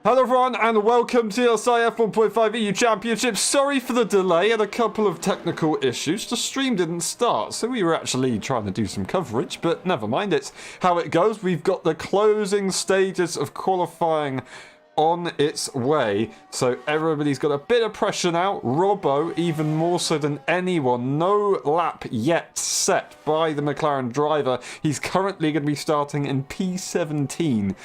Hello everyone and welcome to the LSI F1.5 EU Championship. Sorry for the delay and a couple of technical issues. The stream didn't start, so we were actually trying to do some coverage, but never mind, it's how it goes. We've got the closing stages of qualifying on its way, so everybody's got a bit of pressure now. Robbo even more so than anyone. No lap yet set by the McLaren driver. He's currently going to be starting in P17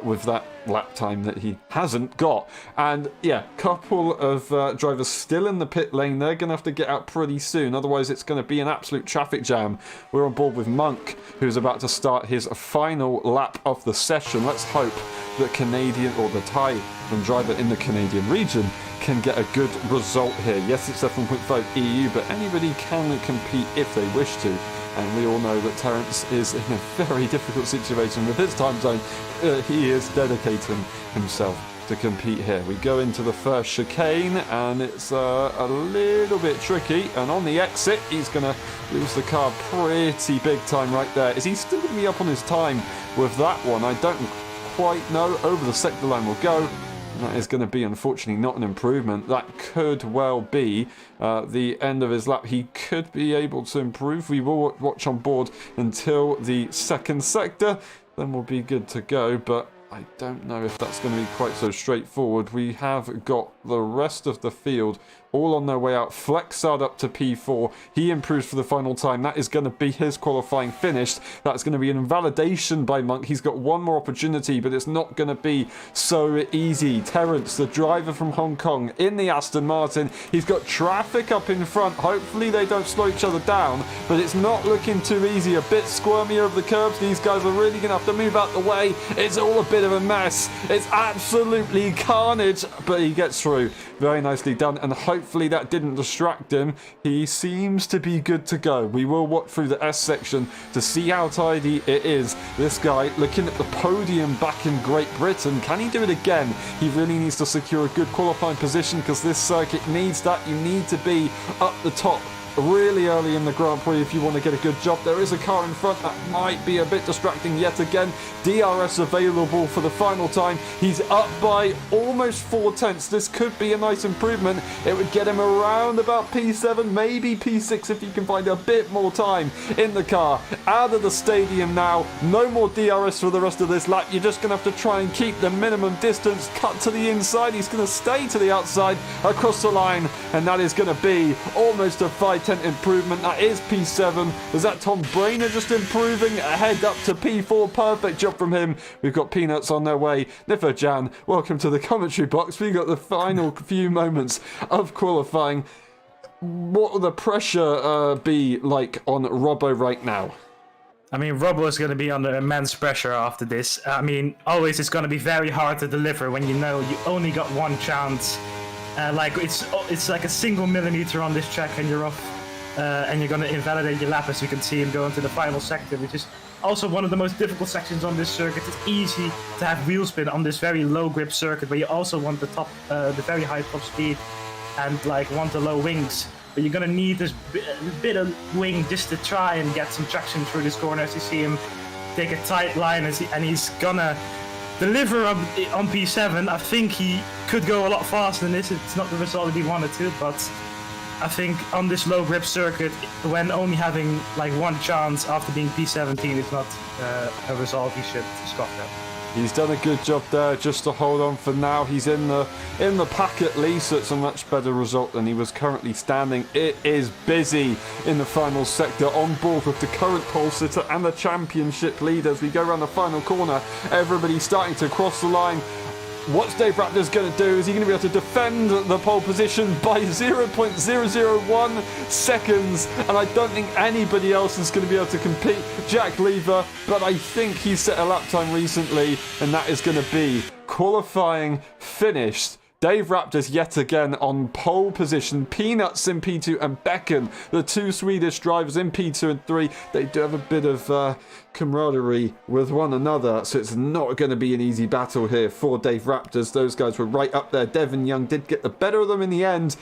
with that lap time that he hasn't got. And yeah, couple of drivers still in the pit lane. They're going to have to get out pretty soon, otherwise it's going to be an absolute traffic jam. We're on board with Monk, who's about to start his final lap of the session. Let's hope that Canadian, or the Thai driver in the Canadian region, can get a good result here. Yes, it's F1.5 EU, but anybody can compete if they wish to. And we all know that Terence is in a very difficult situation with his time zone. He is dedicating himself to compete here. We go into the first chicane, and it's a little bit tricky. And on the exit, he's going to lose the car pretty big time right there. Is he still going to be up on his time with that one? I don't quite know. Over the sector line will go. That is going to be, unfortunately, not an improvement. That could well be the end of his lap. He could be able to improve. We will watch on board until the second sector. Then we'll be good to go. But I don't know if that's going to be quite so straightforward. We have got the rest of the field all on their way out. Flexard up to P4. He improves for the final time. That is going to be his qualifying finish. That's going to be an invalidation by Monk. He's got one more opportunity, but it's not going to be so easy. Terence, the driver from Hong Kong, in the Aston Martin. He's got traffic up in front. Hopefully they don't slow each other down, but it's not looking too easy. A bit squirmy over the curbs. These guys are really going to have to move out the way. It's all a bit of a mess. It's absolutely carnage, but he gets through. Very nicely done, and hopefully that didn't distract him. He seems to be good to go. We will walk through the S section to see how tidy it is. This guy looking at the podium back in Great Britain. Can he do it again? He really needs to secure a good qualifying position because this circuit needs that. You need to be up the top really early in the Grand Prix if you want to get a good job. There is a car in front that might be a bit distracting yet again. DRS available for the final time. He's up by almost 4/10. This could be a nice improvement. It would get him around about P7, maybe P6 if you can find a bit more time in the car. Out of the stadium now. No more DRS for the rest of this lap. You're just going to have to try and keep the minimum distance. Cut to the inside. He's going to stay to the outside across the line, and that is going to be almost a 5/10 improvement. That is P7. Was that Tom Brainer just improving ahead up to P4? Perfect job from him. We've got Peanuts on their way. Niffer Jan, welcome to the commentary box. We've got the final few moments of qualifying. What will the pressure be like on Robbo right now? I mean, Robbo is going to be under immense pressure after this. I mean, always it's going to be very hard to deliver when you know you only got one chance. Like it's like a single millimeter on this track and you're off. And you're going to invalidate your lap, as you can see him go into the final sector, which is also one of the most difficult sections on this circuit. It's easy to have wheel spin on this very low grip circuit where you also want the very high top speed and like want the low wings. But you're going to need this bit of wing just to try and get some traction through this corner. As you see him take a tight line and he's going to deliver on P7. I think he could go a lot faster than this. It's not the result that he wanted to, but I think on this low grip circuit, when only having like one chance after being P17 is not a result he should scoff at. He's done a good job there just to hold on for now. He's in the pack at least, so it's a much better result than he was currently standing. It is busy in the final sector, on board with the current pole sitter and the championship leader. As we go around the final corner, everybody's starting to cross the line. What's Dave Raptor's going to do? Is he going to be able to defend the pole position by 0.001 seconds? And I don't think anybody else is going to be able to compete. Jack Lever, but I think he's set a lap time recently, and that is going to be qualifying finished. Dave Raptors yet again on pole position. Peanuts in P2 and Becken, the two Swedish drivers in P2 and 3. They do have a bit of camaraderie with one another, so it's not going to be an easy battle here for Dave Raptors. Those guys were right up there. Devon Young did get the better of them in the end.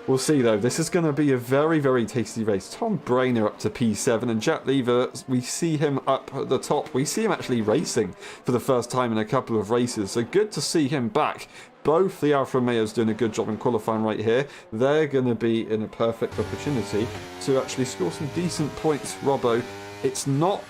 We'll see though. This is going to be a very, very tasty race. Tom Brainer up to P7 and Jack Lever, we see him up at the top. We see him actually racing for the first time in a couple of races. So good to see him back. Both the Alfa Romeos doing a good job in qualifying right here. They're going to be in a perfect opportunity to actually score some decent points. Robbo, it's not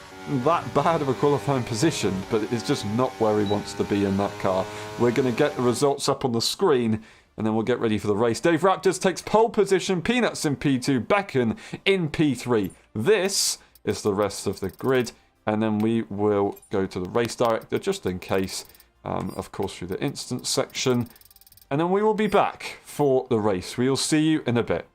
that bad of a qualifying position, but it's just not where he wants to be in that car. We're going to get the results up on the screen, and then we'll get ready for the race. Dave Raptors takes pole position, Peanuts in P2, Becken in P3. This is the rest of the grid, and then we will go to the race director just in case, of course through the instance section, and then we will be back for the race. We will see you in a bit.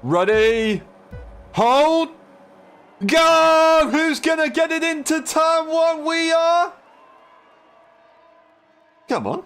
Ready, hold, go! Who's gonna get it into turn one? We are. Come on.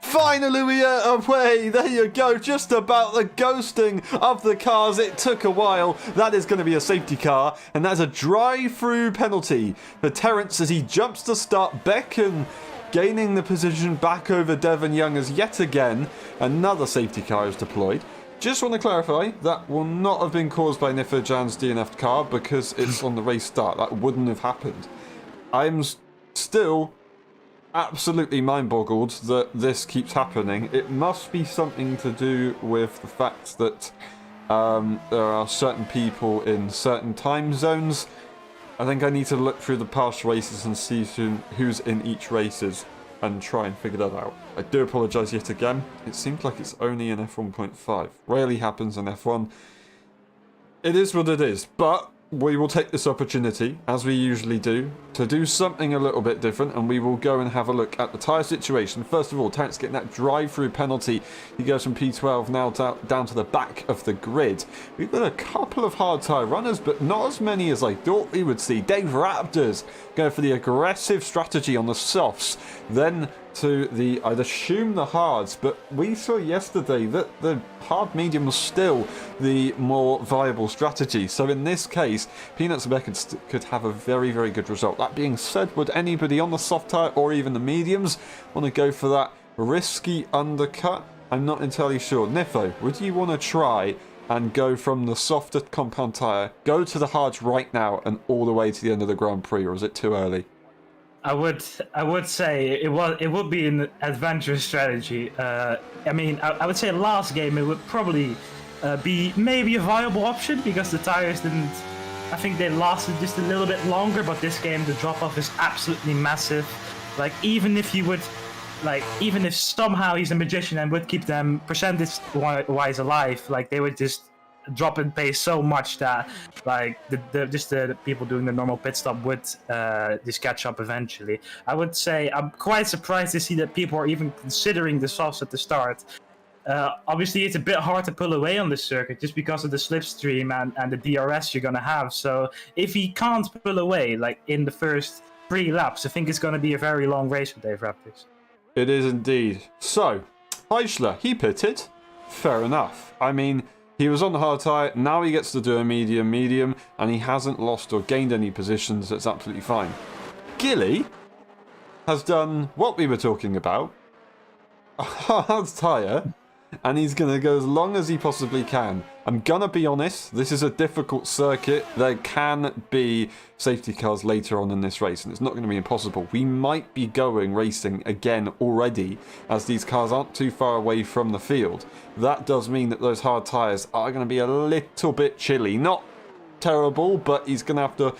Finally we are away. There you go. Just about the ghosting of the cars. It took a while. That is going to be a safety car. And that's a drive-through penalty for Terence as he jumps to start. Becken gaining the position back over Devon Young as yet again another safety car is deployed. Just want to clarify, that will not have been caused by Niffer Jan's DNF'd car because it's on the race start. That wouldn't have happened. I'm still absolutely mind-boggled that this keeps happening. It must be something to do with the fact that there are certain people in certain time zones. I think I need to look through the past races and see who's in each races and try and figure that out. I do apologise yet again. It seems like it's only in F1.5. Rarely happens in F1. It is what it is, but we will take this opportunity, as we usually do, to do something a little bit different, and we will go and have a look at the tyre situation. First of all, Terence getting that drive-through penalty. He goes from P12 now down to the back of the grid. We've got a couple of hard tyre runners, but not as many as I thought we would see. Dave Raptors go for the aggressive strategy on the softs, then to the, I'd assume, the hards, but we saw yesterday that the hard medium was still the more viable strategy. So in this case, Peanuts and Beckett could have a very, very good result. That being said, would anybody on the soft tyre or even the mediums want to go for that risky undercut? I'm not entirely sure. Nifo, would you want to try and go from the softer compound tyre, go to the hards right now and all the way to the end of the Grand Prix, or is it too early? I would say it would be an adventurous strategy. I mean, I would say last game it would probably be maybe a viable option because the tires didn't. I think they lasted just a little bit longer, but this game the drop off is absolutely massive. Like even if somehow he's a magician and would keep them percentage wise alive, like they would just drop in pace so much that like the people doing the normal pit stop would just catch up eventually. I would say I'm quite surprised to see that people are even considering the softs at the start. Obviously, it's a bit hard to pull away on this circuit just because of the slipstream and the DRS you're going to have. So if he can't pull away like in the first 3 laps, I think it's going to be a very long race for Dave Raptors. It is indeed. So, Eichler, he pitted. Fair enough. I mean, he was on the hard tyre, now he gets to do a medium, and he hasn't lost or gained any positions. That's absolutely fine. Gilly has done what we were talking about. A hard tyre. And he's going to go as long as he possibly can. I'm going to be honest, this is a difficult circuit. There can be safety cars later on in this race, and it's not going to be impossible. We might be going racing again already, as these cars aren't too far away from the field. That does mean that those hard tyres are going to be a little bit chilly. Not terrible, but he's going to have to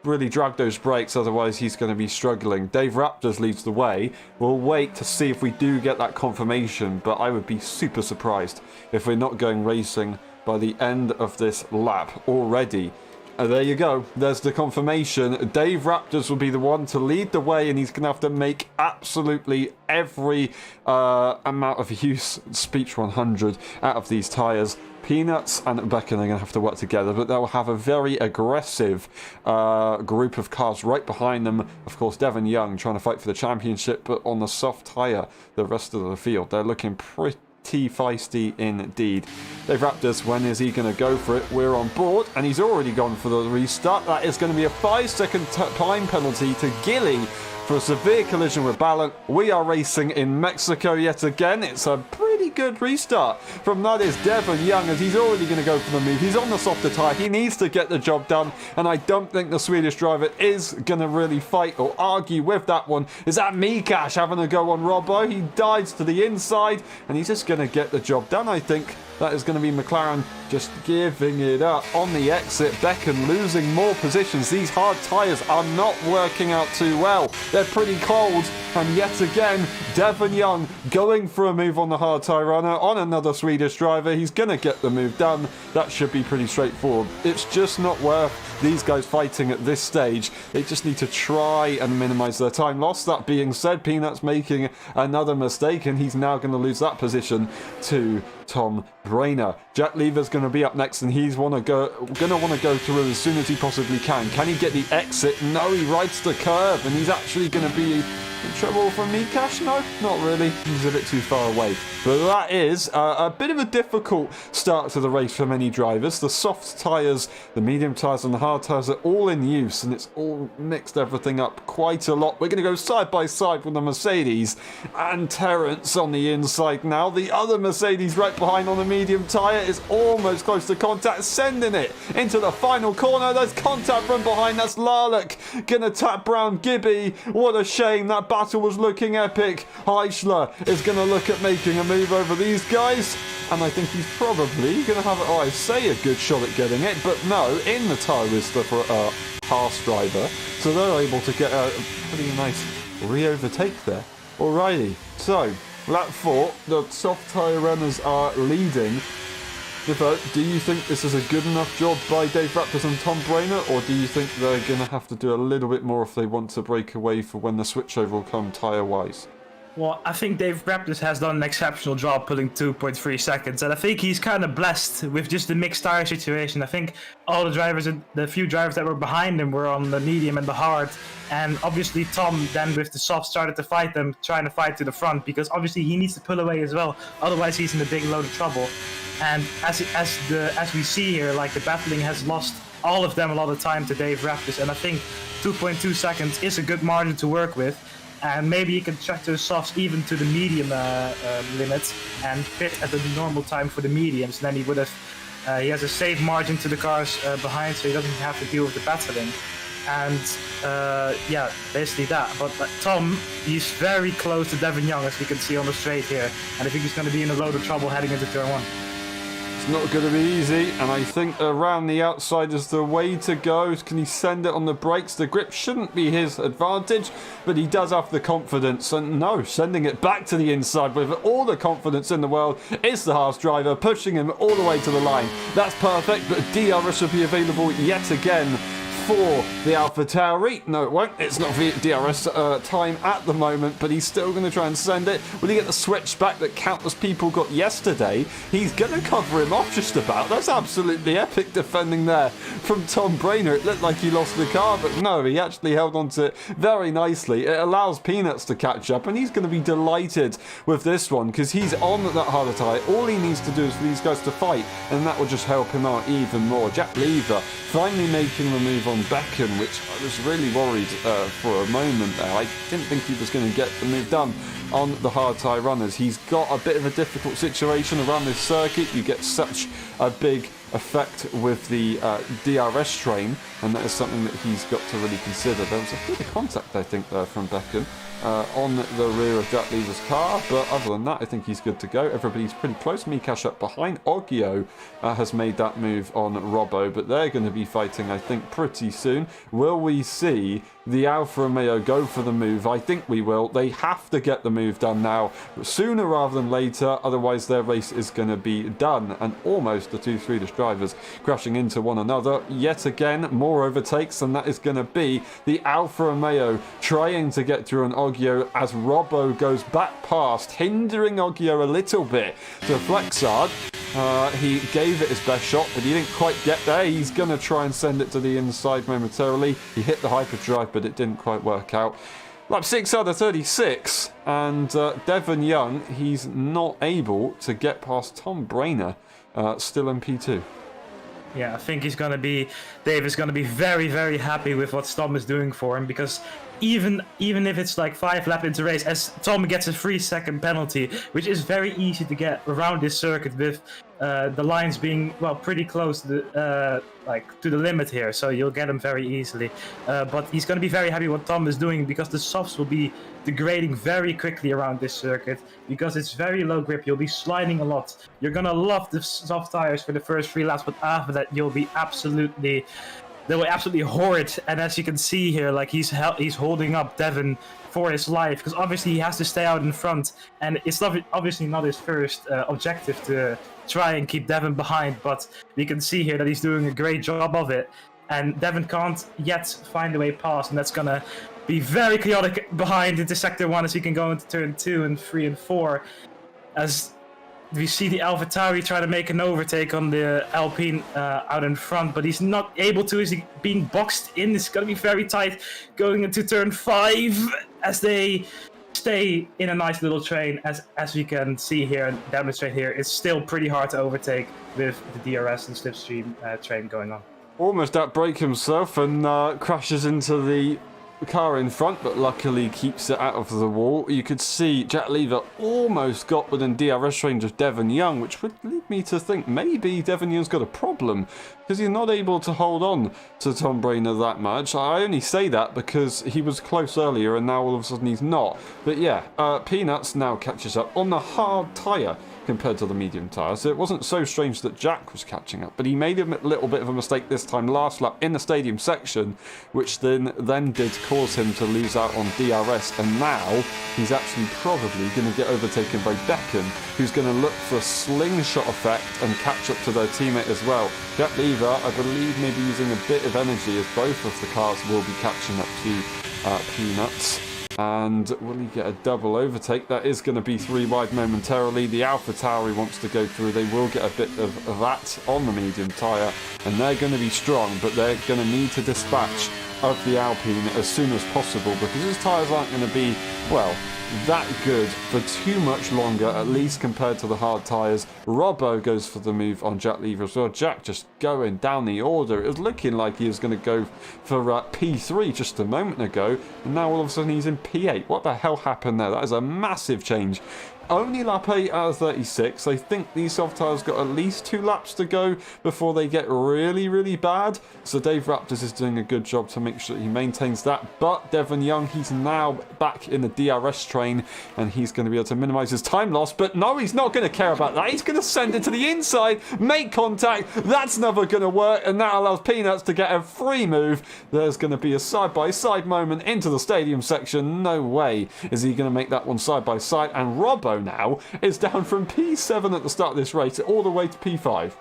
really drag those brakes, otherwise he's going to be struggling. Dave Raptors leads the way. We'll wait to see if we do get that confirmation, but I would be super surprised if we're not going racing by the end of this lap already. There you go, there's the confirmation. Dave Raptors will be the one to lead the way, and he's going to have to make absolutely every amount of use, speech 100, out of these tyres. Peanuts and Becken are going to have to work together, but they'll have a very aggressive group of cars right behind them. Of course, Devon Young trying to fight for the championship, but on the soft tyre, the rest of the field, they're looking pretty feisty indeed. Dave Raptors, when is he going to go for it? We're on board, and he's already gone for the restart. That is going to be a 5-second time penalty to Gilly for a severe collision with Ballant. We are racing in Mexico yet again. It's a pretty good restart from that is Devon Young, as he's already going to go for the move. He's on the softer tyre. He needs to get the job done, and I don't think the Swedish driver is going to really fight or argue with that one. Is that Mikash having a go on Robbo? He dives to the inside, and he's just going to get the job done, I think. That is going to be McLaren just giving it up on the exit. Becken losing more positions. These hard tyres are not working out too well. They're pretty cold. And yet again, Devon Young going for a move on the hard tyre runner on another Swedish driver. He's going to get the move done. That should be pretty straightforward. It's just not worth these guys fighting at this stage. They just need to try and minimise their time loss. That being said, Peanut's making another mistake, and he's now going to lose that position to Tom Brainer. Jack Lever's going to be up next, and he's going to want to go through as soon as he possibly can. Can he get the exit? No, he rides the curve, and he's actually going to be in trouble from Mikash? No, not really. He's a bit too far away. But that is a bit of a difficult start to the race for many drivers. The soft tyres, the medium tyres and the hard tyres are all in use, and it's all mixed everything up quite a lot. We're going to go side by side with the Mercedes and Terence on the inside now. The other Mercedes right behind on the medium tyre is almost close to contact, sending it into the final corner. There's contact from behind. That's Larlock gonna tap Brown Gibby. What a shame. That battle was looking epic. Eichler is gonna look at making a move over these guys, and I think he's probably gonna have a good shot at getting it, but no, in the tyre is the Haas driver, so they're able to get a pretty nice re-overtake there. Alrighty, so lap 4, the soft tyre runners are leading. Do you think this is a good enough job by Dave Raptors and Tom Brainer, or do you think they're going to have to do a little bit more if they want to break away for when the switchover will come tyre-wise? Well, I think Dave Raptors has done an exceptional job pulling 2.3 seconds, and I think he's kind of blessed with just the mixed tire situation. I think all the drivers, the few drivers that were behind him were on the medium and the hard, and obviously Tom then with the soft started to fight them, trying to fight to the front, because obviously he needs to pull away as well, otherwise he's in a big load of trouble. And as we see here, like the battling has lost all of them a lot of time to Dave Raptors, and I think 2.2 seconds is a good margin to work with. And maybe he can track those softs even to the medium limits and pit at the normal time for the mediums. Then he would have, he has a safe margin to the cars behind, so he doesn't have to deal with the battling. And yeah, basically that. But Tom, he's very close to Devon Young, as we can see on the straight here. And I think he's going to be in a load of trouble heading into turn 1. It's not going to be easy, and I think around the outside is the way to go. Can he send it on the brakes? The grip shouldn't be his advantage, but he does have the confidence, and no, sending it back to the inside with all the confidence in the world is the Haas driver, pushing him all the way to the line. That's perfect, but DRS will be available yet again for the AlphaTauri. No, it won't. It's not DRS time at the moment, but he's still going to try and send it. Will he get the switchback that countless people got yesterday? He's going to cover him off just about. That's absolutely epic defending there from Tom Brainer. It looked like he lost the car, but no, he actually held on to it very nicely. It allows Peanuts to catch up, and he's going to be delighted with this one because he's on that harder tyre. All he needs to do is for these guys to fight, and that will just help him out even more. Jack Lever finally making the move on Beckham, which I was really worried for a moment there. I didn't think he was going to get the move done on the hard tyre runners. He's got a bit of a difficult situation around this circuit. You get such a big effect with the DRS train, and that is something that he's got to really consider. There was a bit of contact, I think, there from Beckham on the rear of Jack Lever's car, but other than that, I think he's good to go. Everybody's pretty close. Mikash up behind. Oggio has made that move on Robbo, but they're going to be fighting, I think, pretty soon. Will we see the Alfa Romeo go for the move? I think we will. They have to get the move done now, sooner rather than later, otherwise their race is going to be done. And almost the two Swedish drivers crashing into one another. Yet again, more overtakes, and that is going to be the Alfa Romeo trying to get through an Oggio as Robbo goes back past, hindering Oggio a little bit to Flexard. He gave it his best shot, but he didn't quite get there. He's going to try and send it to the inside momentarily. He hit the hyperdrive, but it didn't quite work out. Lap 6 out of 36, and Devon Young, he's not able to get past Tom Brainer, still in P2. Yeah, I think Dave is going to be very, very happy with what Tom is doing for him, because even if it's like 5 laps into race, as Tom gets a 3-second penalty, which is very easy to get around this circuit with the lines being, well, pretty close to the limit here, so you'll get him very easily. But he's going to be very happy what Tom is doing, because the softs will be degrading very quickly around this circuit, because it's very low grip. You'll be sliding a lot. You're going to love the soft tires for the first 3 laps, but after that they will be absolutely horrid. And as you can see here, like he's holding up Devon for his life, because obviously he has to stay out in front, and it's obviously not his first objective to try and keep Devon behind, but we can see here that he's doing a great job of it, and Devon can't yet find a way past, and that's gonna be very chaotic behind into sector 1 as he can go into turn 2 and 3 and 4, as we see the AlphaTauri try to make an overtake on the Alpine out in front, but he's not able to. He's being boxed in. It's going to be very tight going into turn 5 as they stay in a nice little train. As we can see here and demonstrate here, it's still pretty hard to overtake with the DRS and slipstream train going on. Almost outbrake himself and crashes into the car in front, but luckily keeps it out of the wall. You could see Jack Lever almost got within DRS range of Devon Young, which would lead me to think maybe Devon Young's got a problem, because he's not able to hold on to Tom Brainer that much. I only say that because he was close earlier and now all of a sudden he's not. But yeah, Peanuts now catches up on the hard tyre compared to the medium tyre, so it wasn't so strange that Jack was catching up, but he made a little bit of a mistake this time last lap in the stadium section, which then did cause him to lose out on DRS, and now he's actually probably going to get overtaken by Beckham, who's going to look for a slingshot effect and catch up to their teammate as well. Jack Lever, I believe, maybe using a bit of energy, as both of the cars will be catching up to Peanuts. And will he get a double overtake? That is going to be 3 wide momentarily. The AlphaTauri wants to go through. They will get a bit of that on the medium tyre, and they're going to be strong, but they're going to need to dispatch of the Alpine as soon as possible, because his tyres aren't going to be, well, that good for too much longer, at least compared to the hard tyres. Robbo goes for the move on Jack Lever as well. Jack just going down the order. It was looking like he was going to go for P3 just a moment ago, and now all of a sudden he's in P8. What the hell happened there? That is a massive change. only lap 8 out of 36. I think these soft tyres got at least 2 laps to go before they get really, really bad. So Dave Raptors is doing a good job to make sure he maintains that. But Devon Young, he's now back in the DRS train, and he's going to be able to minimise his time loss. But no, he's not going to care about that. He's going to send it to the inside, make contact. That's never going to work, and that allows Peanuts to get a free move. There's going to be a side-by-side moment into the stadium section. No way is he going to make that one side-by-side. And Robbo now is down from P7 at the start of this race all the way to P5.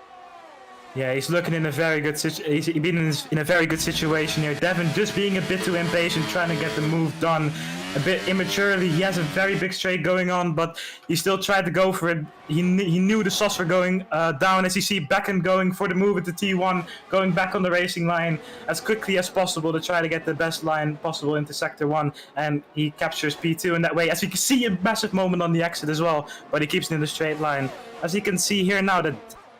Yeah, he's looking in a very good he's been in a very good situation here. Devon just being a bit too impatient, trying to get the move done a bit immaturely. He has a very big straight going on, but he still tried to go for it. He knew the softs were going down, as you see Becken going for the move at the T1, going back on the racing line as quickly as possible to try to get the best line possible into Sector 1, and he captures P2 in that way. As you can see, a massive moment on the exit as well, but he keeps it in the straight line. As you can see here now that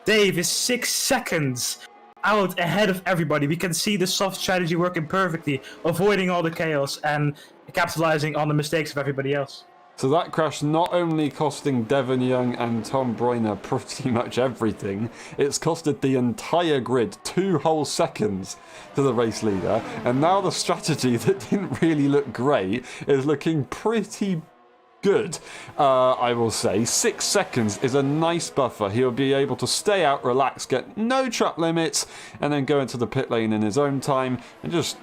Dave is 6 seconds out ahead of everybody. We can see the soft strategy working perfectly, avoiding all the chaos and capitalizing on the mistakes of everybody else. So that crash not only costing Devon Young and Tom Breuner pretty much everything, it's costed the entire grid 2 whole seconds to the race leader. And now the strategy that didn't really look great is looking pretty good, I will say. 6 seconds is a nice buffer. He'll be able to stay out, relax, get no track limits, and then go into the pit lane in his own time and just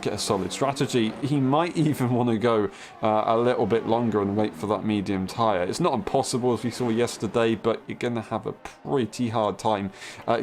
get a solid strategy. He might even want to go a little bit longer and wait for that medium tyre. It's not impossible, as we saw yesterday, but you're going to have a pretty hard time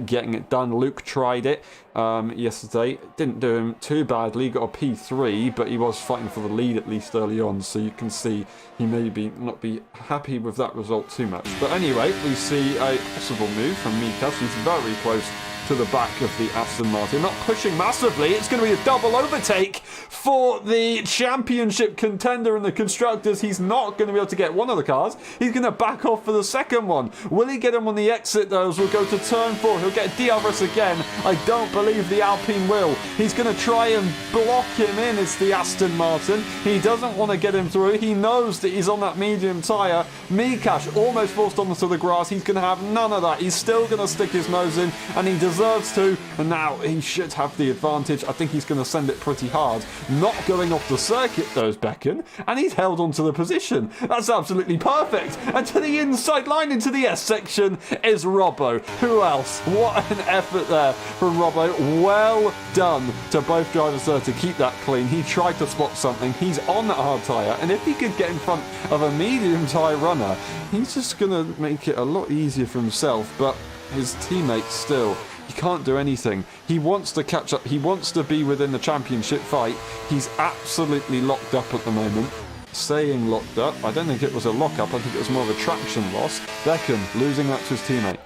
getting it done. Luke tried it yesterday. Didn't do him too badly. Got a P3, but he was fighting for the lead at least early on, so you can see he maybe not be happy with that result too much. But anyway, we see a possible move from Mikas. He's very close to the back of the Aston Martin. Not pushing massively. It's going to be a double overtake for the championship contender in the constructors. He's not going to be able to get one of the cars. He's going to back off for the second one. Will he get him on the exit though, as we'll go to turn 4? He'll get DRS again. I don't believe the Alpine will. He's going to try and block him in. It's the Aston Martin. He doesn't want to get him through. He knows that he's on that medium tyre. Mikash almost forced onto the grass. He's going to have none of that. He's still going to stick his nose in, and he deserves to, and now he should have the advantage. I think he's going to send it pretty hard. Not going off the circuit though is Becken, and he's held onto the position. That's absolutely perfect. And to the inside line into the S section is Robbo. Who else? What an effort there from Robbo. Well done to both drivers there to keep that clean. He tried to spot something. He's on that hard tyre, and if he could get in front of a medium tyre runner, he's just going to make it a lot easier for himself, but his teammates still, he can't do anything. He wants to catch up. He wants to be within the championship fight. He's absolutely locked up at the moment. Saying locked up, I don't think it was a lock-up. I think it was more of a traction loss. Becken losing that to his teammate.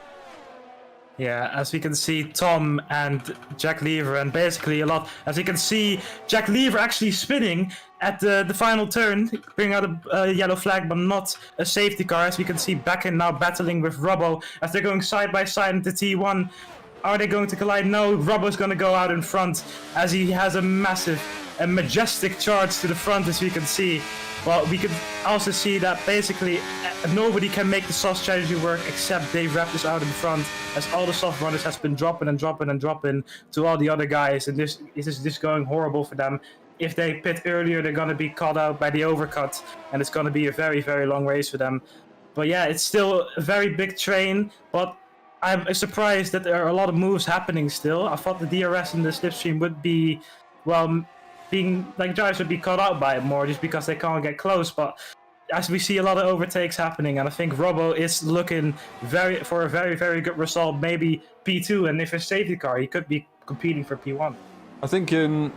Yeah, as we can see, Tom and Jack Lever, and basically a lot. As you can see, Jack Lever actually spinning at the final turn, bringing out a yellow flag, but not a safety car. As we can see, Becken now battling with Robbo as they're going side by side into T1. Are they going to collide? No, Robbo's going to go out in front as he has a massive and majestic charge to the front, as we can see. Well, we can also see that basically nobody can make the soft strategy work except Dave Raptors out in front, as all the soft runners has been dropping and dropping and dropping to all the other guys, and this is just going horrible for them. If they pit earlier, they're going to be caught out by the overcut, and it's going to be a very, very long race for them. But yeah, it's still a very big train, but I'm surprised that there are a lot of moves happening still. I thought the DRS and the slipstream would be, well, being like drivers would be caught out by it more just because they can't get close. But as we see a lot of overtakes happening, and I think Robbo is looking for a very, very good result, maybe P2, and if it's safety car, he could be competing for P1. I think in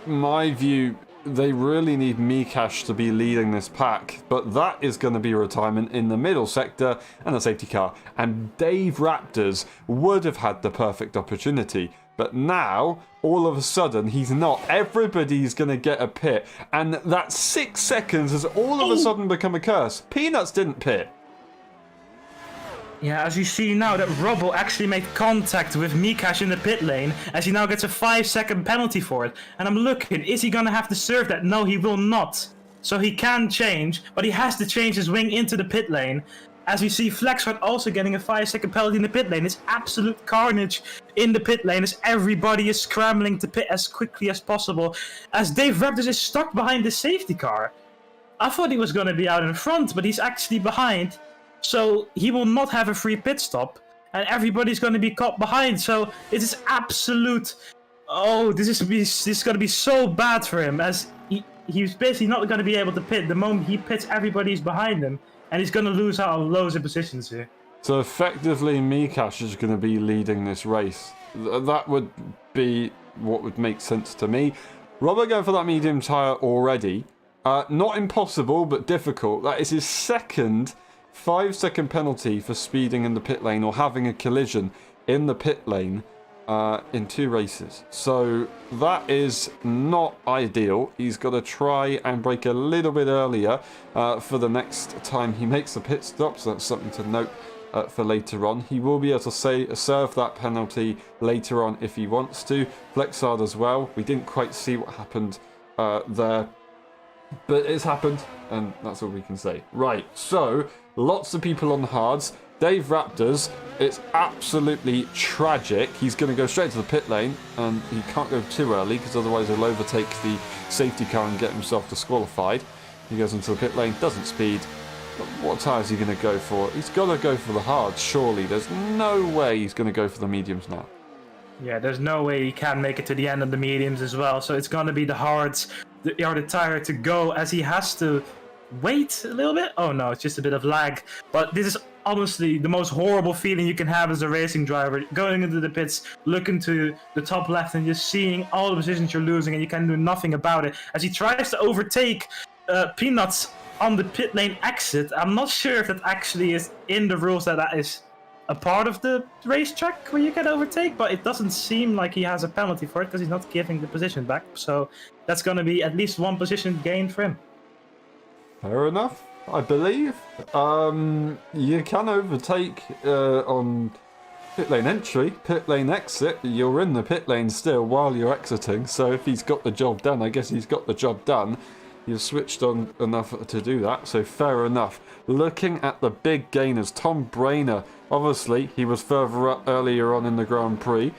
my view, they really need Mikash to be leading this pack, but that is going to be retirement in the middle sector and a safety car. And Dave Raptors would have had the perfect opportunity, but now, all of a sudden, he's not. Everybody's going to get a pit, and that 6 seconds has all of a sudden become a curse. Peanuts didn't pit. Yeah, as you see now that Robbo actually made contact with Mikash in the pit lane, as he now gets a 5-second penalty for it. And I'm looking, is he gonna have to serve that? No, he will not. so he can change, but he has to change his wing into the pit lane. As we see Flexhard also getting a 5-second penalty in the pit lane. It's absolute carnage in the pit lane as everybody is scrambling to pit as quickly as possible. As Dave Raptors is stuck behind the safety car. I thought he was going to be out in front, but he's actually behind. So he will not have a free pit stop. And everybody's going to be caught behind. So it is absolute... Oh, this is going to be so bad for him. As he's basically not going to be able to pit. The moment he pits, everybody's behind him. And he's going to lose out on loads of positions here. So effectively, Mikash is going to be leading this race. That would be what would make sense to me. Robert going for that medium tyre already. Not impossible, but difficult. That is his second 5-second penalty for speeding in the pit lane or having a collision in the pit lane in 2 races. So that is not ideal. He's got to try and brake a little bit earlier for the next time he makes the pit stop. So that's something to note for later on. He will be able to serve that penalty later on if he wants to. Flexhard as well. We didn't quite see what happened there, but it's happened, and that's all we can say. Right, so lots of people on hards. Dave Raptors, it's absolutely tragic. He's going to go straight to the pit lane, and he can't go too early because otherwise he'll overtake the safety car and get himself disqualified. He goes into the pit lane, doesn't speed. What tyre is he going to go for? He's got to go for the hards, surely. There's no way he's going to go for the mediums now. Yeah, there's no way he can make it to the end of the mediums as well. So it's going to be the hards, the tyre to go, as he has to wait a little bit. Oh no, it's just a bit of lag. But this is honestly the most horrible feeling you can have as a racing driver, going into the pits, looking to the top left and just seeing all the positions you're losing and you can do nothing about it. As he tries to overtake Peanuts on the pit lane exit. I'm not sure if that actually is in the rules, that is a part of the racetrack where you can overtake, but it doesn't seem like he has a penalty for it because he's not giving the position back. So that's going to be at least 1 position gained for him. Fair enough, I believe. You can overtake on pit lane entry, pit lane exit. You're in the pit lane still while you're exiting. So if he's got the job done, I guess he's got the job done. You've switched on enough to do that, so fair enough. Looking at the big gainers, Tom Brainer, obviously he was further up earlier on in the Grand Prix.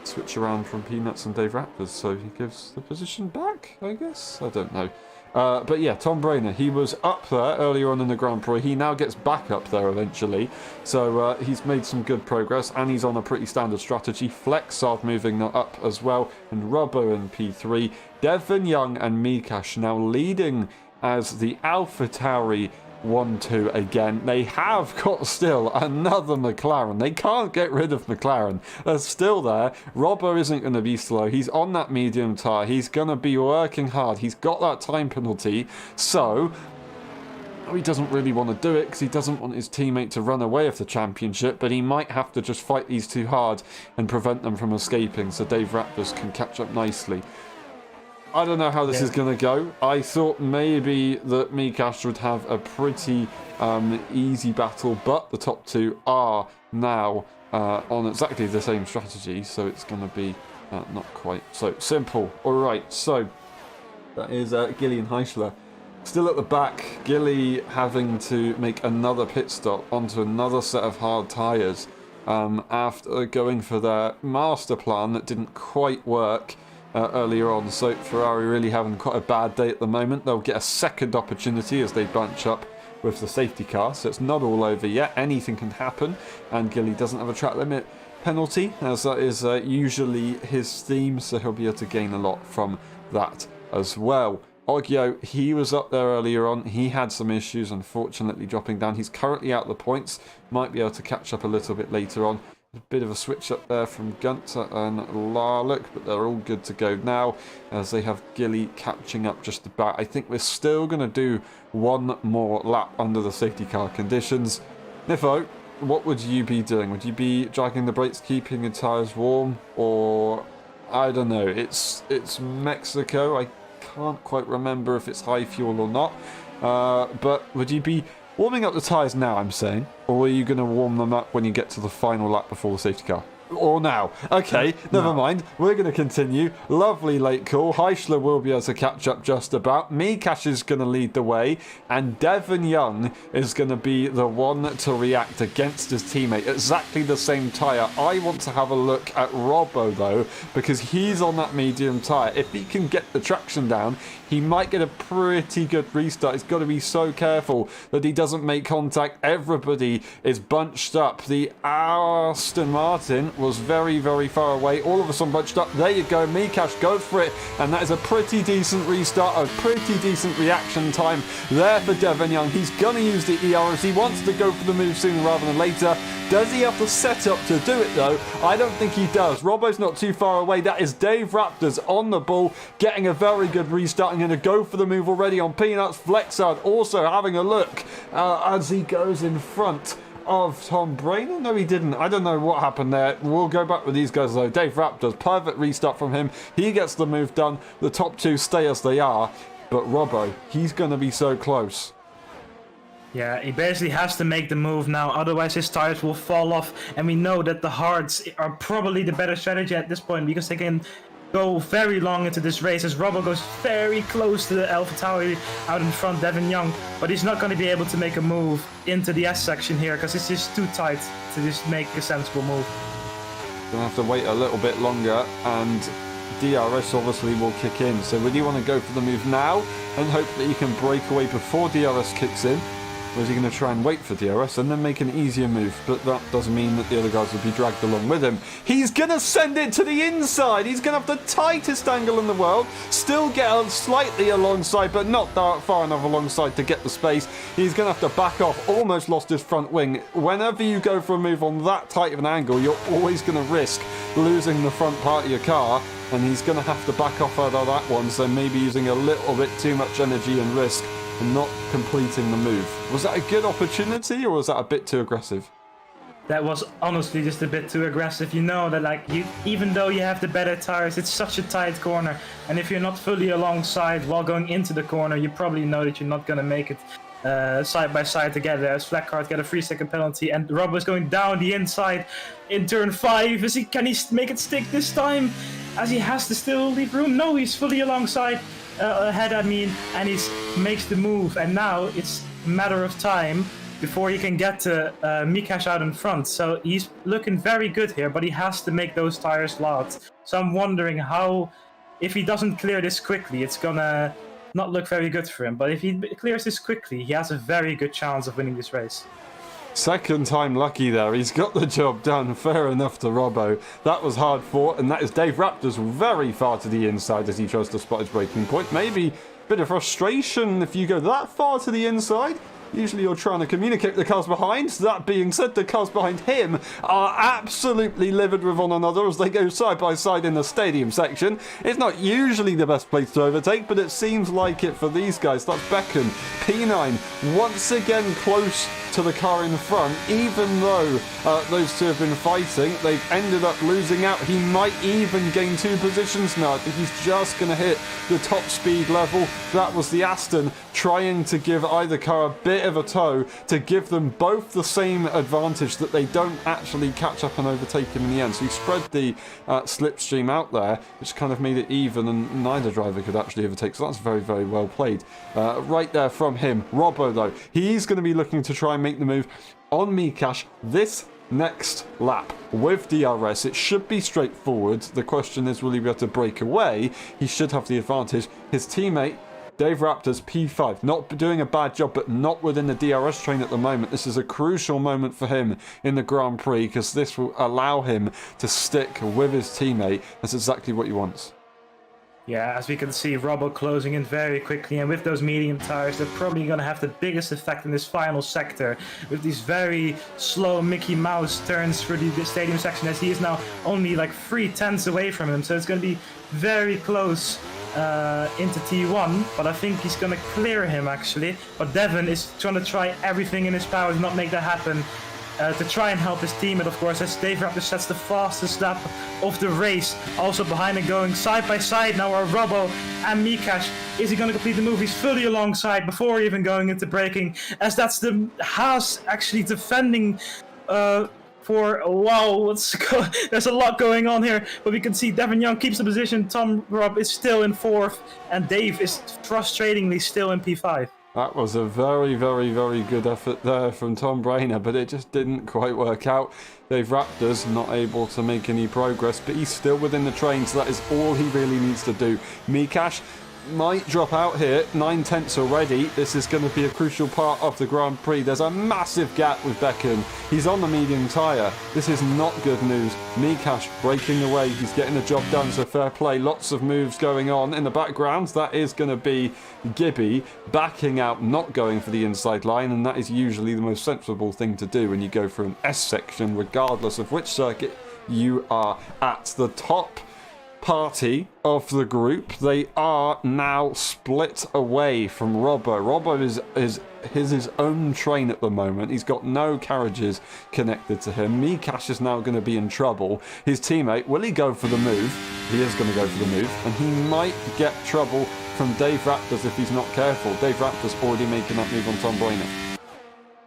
Switch around from Peanuts and Dave Raptors, so he gives the position back, I guess? I don't know. But yeah, Tom Brainer, he was up there earlier on in the Grand Prix. He now gets back up there eventually. So he's made some good progress, and he's on a pretty standard strategy. Flexhard moving up as well, and Robbo in P3. Devon Young and Mikash now leading as the AlphaTauri 1-2 again. They have got still another McLaren. They can't get rid of McLaren. They're still there. Robbo isn't going to be slow. He's on that medium tyre. He's going to be working hard. He's got that time penalty. So he doesn't really want to do it because he doesn't want his teammate to run away with the championship, but he might have to just fight these two hard and prevent them from escaping so Dave Raptors can catch up nicely. I don't know how this is going to go. I thought maybe that Mikash would have a pretty easy battle, but the top two are now on exactly the same strategy, so it's going to be not quite so simple. Alright, so that is Gilly and Heischler still at the back. Gilly having to make another pit stop onto another set of hard tyres after going for their master plan that didn't quite work earlier on. So Ferrari really having quite a bad day at the moment. They'll get a second opportunity as they bunch up with the safety car, so it's not all over yet. Anything can happen, and Gilly doesn't have a track limit penalty, as that is usually his theme, so he'll be able to gain a lot from that as well. Oggio, he was up there earlier on. He had some issues, unfortunately, dropping down. He's currently out the points. Might be able to catch up a little bit later on. A bit of a switch up there from Gunter and Larlock, but they're all good to go now as they have Gilly catching up just about. I think we're still going to do one more lap under the safety car conditions. Niffo, what would you be doing? Would you be dragging the brakes, keeping your tyres warm, or I don't know, it's Mexico. I can't quite remember if it's high fuel or not, but would you be warming up the tyres now, I'm saying, or are you going to warm them up when you get to the final lap before the safety car? or now. Okay, never mind. We're going to continue. Lovely late call. Heischler will be able to catch up just about. Mikash is going to lead the way, and Devon Young is going to be the one to react against his teammate. Exactly the same tyre. I want to have a look at Robbo, though, because he's on that medium tyre. If he can get the traction down, he might get a pretty good restart. He's got to be so careful that he doesn't make contact. Everybody is bunched up. The Aston Martin was very, very far away. All of a sudden bunched up. There you go. Mikash goes for it. And that is a pretty decent restart, a pretty decent reaction time there for Devon Young. He's going to use the ERS. He wants to go for the move sooner rather than later. Does he have the setup to do it, though? I don't think he does. Robbo's not too far away. That is Dave Raptors on the ball, getting a very good restart. I'm going to go for the move already on Peanuts. Flexard also having a look as he goes in front of Tom Brainer. No, he didn't. I don't know what happened there. We'll go back with these guys, though. Dave Raptors, perfect restart from him. He gets the move done. The top two stay as they are. But Robbo, he's going to be so close. Yeah, he basically has to make the move now, otherwise his tires will fall off, and we know that the hards are probably the better strategy at this point because they can go very long into this race as Robbo goes very close to the AlphaTauri out in front, Devon Young, but he's not going to be able to make a move into the S section here because it's just too tight to just make a sensible move. Gonna have to wait a little bit longer, and DRS obviously will kick in. So would you want to go for the move now and hope that you can break away before DRS kicks in? Or is he going to try and wait for DRS and then make an easier move? But that doesn't mean that the other guys will be dragged along with him. He's going to send it to the inside. He's going to have the tightest angle in the world. Still get slightly alongside, but not far enough alongside to get the space. He's going to have to back off. Almost lost his front wing. Whenever you go for a move on that tight of an angle, you're always going to risk losing the front part of your car. And he's going to have to back off out of that one. So maybe using a little bit too much energy and risk and not completing the move. Was that a good opportunity or was that a bit too aggressive? That was honestly just a bit too aggressive. You know that even though you have the better tires, it's such a tight corner. And if you're not fully alongside while going into the corner, you probably know that you're not going to make it side by side together as Flackhart get a 3-second penalty. And Robbo's going down the inside in turn 5. Can he make it stick this time? As he has to still leave room? No, he's fully alongside. Ahead, and he makes the move, and now it's a matter of time before he can get to Mikash out in front. So he's looking very good here, but he has to make those tires loud. So I'm wondering if he doesn't clear this quickly, it's gonna not look very good for him. But if he clears this quickly, he has a very good chance of winning this race. Second time lucky there. He's got the job done. Fair enough to Robbo. That was hard fought, and that is Dave Raptors very far to the inside as he tries to spot his breaking point. Maybe a bit of frustration if you go that far to the inside. Usually you're trying to communicate with the cars behind. That being said, the cars behind him are absolutely livid with one another as they go side by side in the stadium section. It's not usually the best place to overtake, but it seems like it for these guys. That's Becken. P9 once again close to the car in front, even though those two have been fighting. They've ended up losing out. He might even gain 2 positions now. I think he's just going to hit the top speed level. That was the Aston trying to give either car a bit of a tow to give them both the same advantage that they don't actually catch up and overtake him in the end. So he spread the slipstream out there, which kind of made it even, and neither driver could actually overtake. So that's very, very well played. Right there from him. Robbo, though, he's going to be looking to try and make the move on Mikash this next lap with DRS. It should be straightforward. The question is, will he be able to break away? He should have the advantage. His teammate Dave Raptors, P5, not doing a bad job, but not within the DRS train at the moment. This is a crucial moment for him in the Grand Prix because this will allow him to stick with his teammate. That's exactly what he wants. Yeah, as we can see, Robbo closing in very quickly, and with those medium tires, they're probably going to have the biggest effect in this final sector, with these very slow Mickey Mouse turns through the stadium section, as he is now only like 3/10 away from him, so it's going to be very close into T1, but I think he's going to clear him actually. But Devon is trying to try everything in his power to not make that happen, to try and help his teammate, of course, as Dave Raptor sets the fastest lap of the race. Also behind him, going side by side now are Robbo and Mikash. Is he going to complete the move? He's fully alongside before even going into braking, as that's the Haas actually defending 4. Wow, there's a lot going on here. But we can see Devin Young keeps the position. Tom Robb is still in 4th. And Dave is frustratingly still in P5. That was a very, very, very good effort there from Tom Brainer, but it just didn't quite work out. Dave Raptors not able to make any progress, but he's still within the train, so that is all he really needs to do. Mikash might drop out here, 9/10 already. This is going to be a crucial part of the Grand Prix. There's a massive gap with Becken. He's on the medium tyre. This is not good news. Mikash breaking away. He's getting the job done, so fair play. Lots of moves going on in the background. That is going to be Gibby backing out, not going for the inside line, and that is usually the most sensible thing to do when you go for an S section, regardless of which circuit you are at. The top party of the group, they are now split away from Robbo. Robbo is his own train at the moment. He's got no carriages connected to him. Mikash is now going to be in trouble. His teammate, will he go for the move? He is going to go for the move, and he might get trouble from Dave Raptors if he's not careful. Dave Raptors already making that move on Tom Brainer.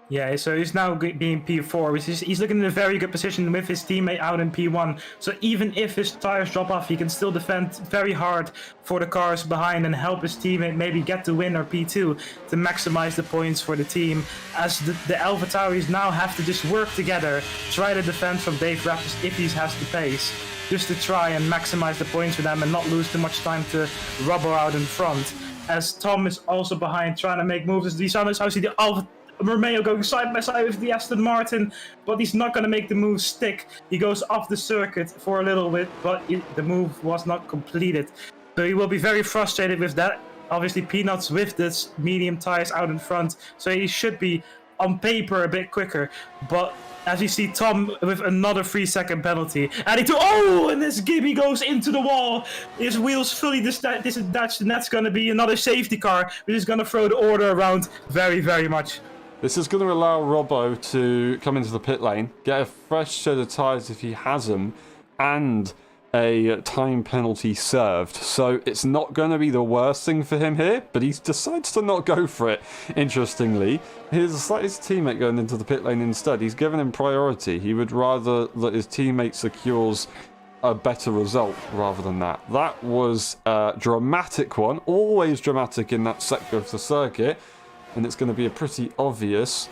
Yeah, so he's now being P4, which is he's looking in a very good position with his teammate out in P1. So even if his tires drop off, he can still defend very hard for the cars behind and help his teammate maybe get the win or P2 to maximize the points for the team. As the AlphaTauris now have to just work together, try to defend from Dave Raptors if he has the pace, just to try and maximize the points for them and not lose too much time to Robbo out in front. As Tom is also behind trying to make moves. These are obviously the Alpha Romeo going side by side with the Aston Martin, but he's not going to make the move stick. He goes off the circuit for a little bit, but the move was not completed. So he will be very frustrated with that. Obviously, Peanuts with this medium tires out in front, so he should be on paper a bit quicker. But as you see, Tom with another 3-second penalty, and this Gibby goes into the wall. His wheels fully disattached, and that's going to be another safety car, which is going to throw the order around very, very much. This is going to allow Robbo to come into the pit lane, get a fresh set of tyres if he has them, and a time penalty served. So it's not going to be the worst thing for him here, but he decides to not go for it, interestingly. His teammate going into the pit lane instead. He's given him priority. He would rather that his teammate secures a better result rather than that. That was a dramatic one, always dramatic in that sector of the circuit. And it's going to be a pretty obvious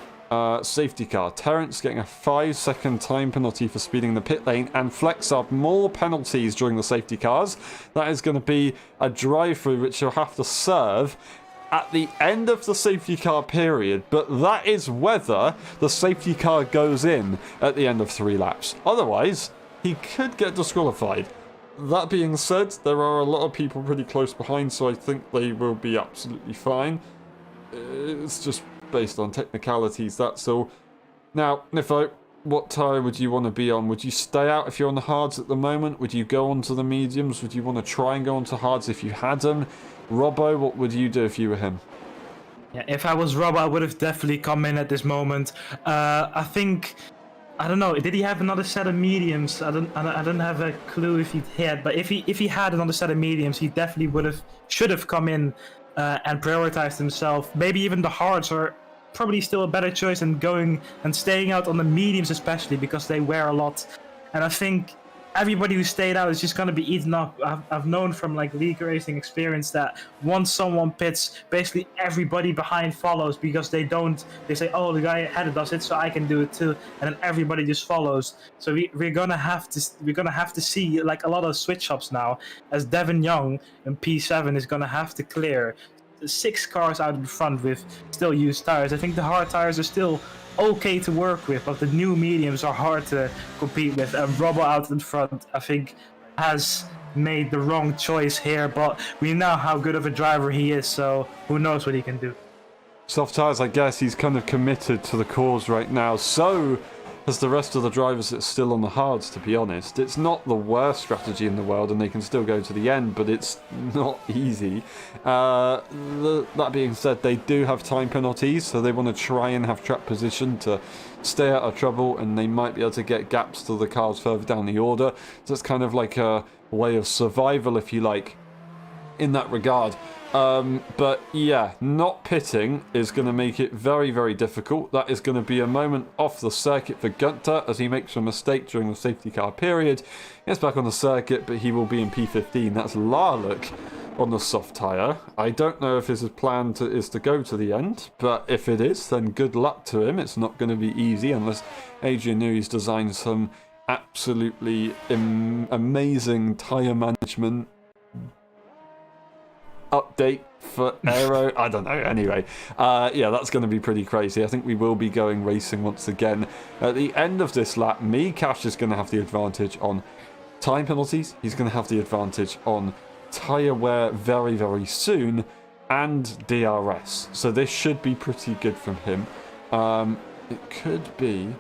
safety car. Terrence getting a 5-second time penalty for speeding the pit lane, and Flex up more penalties during the safety cars. That is going to be a drive-through which you'll have to serve at the end of the safety car period, but that is whether the safety car goes in at the end of 3 laps. Otherwise, he could get disqualified. That being said, there are a lot of people pretty close behind, so I think they will be absolutely fine. It's just based on technicalities, that's all. Now, Nifo, what tyre would you want to be on? Would you stay out if you're on the hards at the moment? Would you go onto the mediums? Would you want to try and go onto hards if you had them? Robbo, what would you do if you were him? Yeah, if I was Robbo, I would have definitely come in at this moment. I think, I don't know, did he have another set of mediums? I don't have a clue if he had, but if he had another set of mediums, he definitely should have come in and prioritized himself. Maybe even the hards are probably still a better choice than going and staying out on the mediums, especially because they wear a lot. And I think everybody who stayed out is just going to be eaten up. I've known from like league racing experience that once someone pits, basically everybody behind follows, because they say, oh, the guy ahead does it, so I can do it too, and then everybody just follows. So we're gonna have to see like a lot of switch ups now, as Devin Young in P7 is gonna have to clear 6 cars out in front with still used tires. I think the hard tires are still okay to work with, but the new mediums are hard to compete with. And Robbo out in front, I think, has made the wrong choice here, but we know how good of a driver he is, so who knows what he can do. Soft tyres, I guess he's kind of committed to the cause right now. So as the rest of the drivers that's still on the hards, to be honest. It's not the worst strategy in the world, and they can still go to the end, but it's not easy. That being said, they do have time penalties, so they want to try and have track position to stay out of trouble, and they might be able to get gaps to the cars further down the order. So it's kind of like a way of survival, if you like, in that regard. But yeah, not pitting is going to make it very, very difficult. That is going to be a moment off the circuit for Gunter as he makes a mistake during the safety car period. He gets back on the circuit, but he will be in P15. That's Larlock on the soft tyre. I don't know if his plan is to go to the end, but if it is, then good luck to him. It's not going to be easy unless Adrian Newey's designed some absolutely amazing tyre management update for Aero. I don't know. Anyway, yeah, that's going to be pretty crazy. I think we will be going racing once again. At the end of this lap, Cash is going to have the advantage on time penalties. He's going to have the advantage on tyre wear very, very soon, and DRS. So this should be pretty good from him. It could be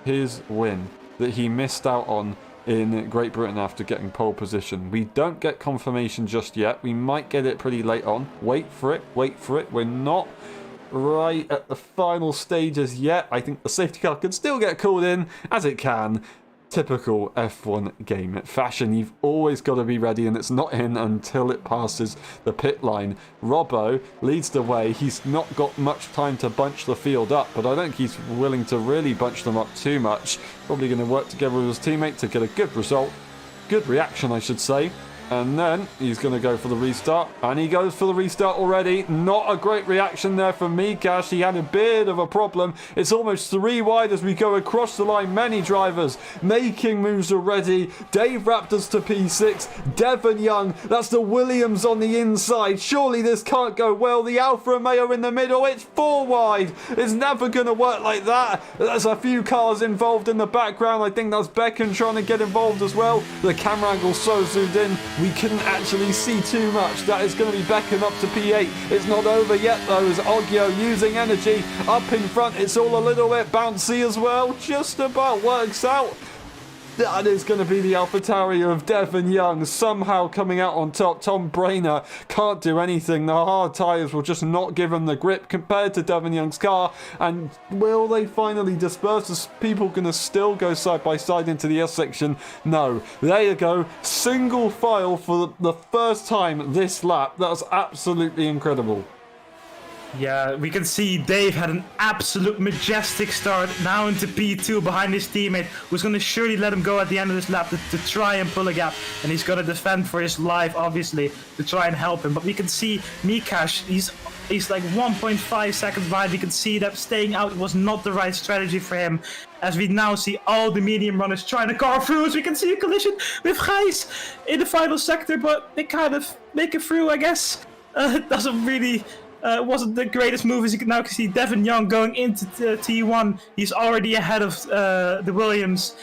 his win that he missed out on in Great Britain after getting pole position. We don't get confirmation just yet. We might get it pretty late on. Wait for it, wait for it. We're not right at the final stages yet. I think the safety car can still get called in, as it can. Typical F1 game fashion. You've always got to be ready, and it's not in until it passes the pit line. Robbo leads the way. He's not got much time to bunch the field up, but I don't think he's willing to really bunch them up too much. Probably going to work together with his teammate to get a good result. Good reaction, I should say. And then he's going to go for the restart. And he goes for the restart already. Not a great reaction there from Mikash. He had a bit of a problem. It's almost 3 wide as we go across the line. Many drivers making moves already. Dave Raptors to P6. Devon Young. That's the Williams on the inside. Surely this can't go well. The Alfa Romeo in the middle. It's 4 wide. It's never going to work like that. There's a few cars involved in the background. I think that's Becken trying to get involved as well. The camera angle's so zoomed in, we couldn't actually see too much. That is going to be Becken up to P8. It's not over yet though, as Oggio using energy up in front. It's all a little bit bouncy as well. Just about works out. That is going to be the AlphaTauri of Devon Young somehow coming out on top. Tom Brainer can't do anything. The hard tyres will just not give him the grip compared to Devon Young's car. And will they finally disperse? Is people going to still go side by side into the S section? No. There you go. Single file for the first time this lap. That's absolutely incredible. Yeah, we can see Dave had an absolute majestic start now into P2 behind his teammate, who's going to surely let him go at the end of this lap to try and pull a gap. And he's going to defend for his life, obviously, to try and help him. But we can see Mikash, he's like 1.5 seconds behind. We can see that staying out was not the right strategy for him, as we now see all the medium runners trying to car through. As we can see a collision with Gijs in the final sector, but they kind of make it through, I guess. It doesn't really... wasn't the greatest move, as you can now see Devon Young going into T1. He's already ahead of the Williams,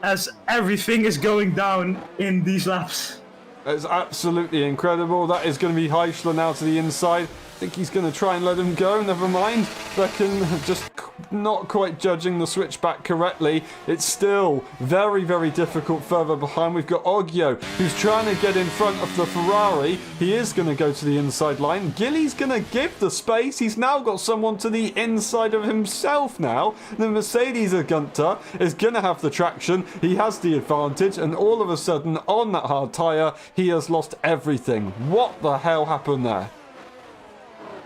as everything is going down in these laps. It's absolutely incredible. That is going to be Heischler now to the inside. I think he's going to try and let him go. Never mind. Becken just not quite judging the switchback correctly. It's still very, very difficult further behind. We've got Oggio, who's trying to get in front of the Ferrari. He is going to go to the inside line. Gilly's going to give the space. He's now got someone to the inside of himself now. The Mercedes of Gunter is going to have the traction. He has the advantage, and all of a sudden, on that hard tyre, he has lost everything. What the hell happened there?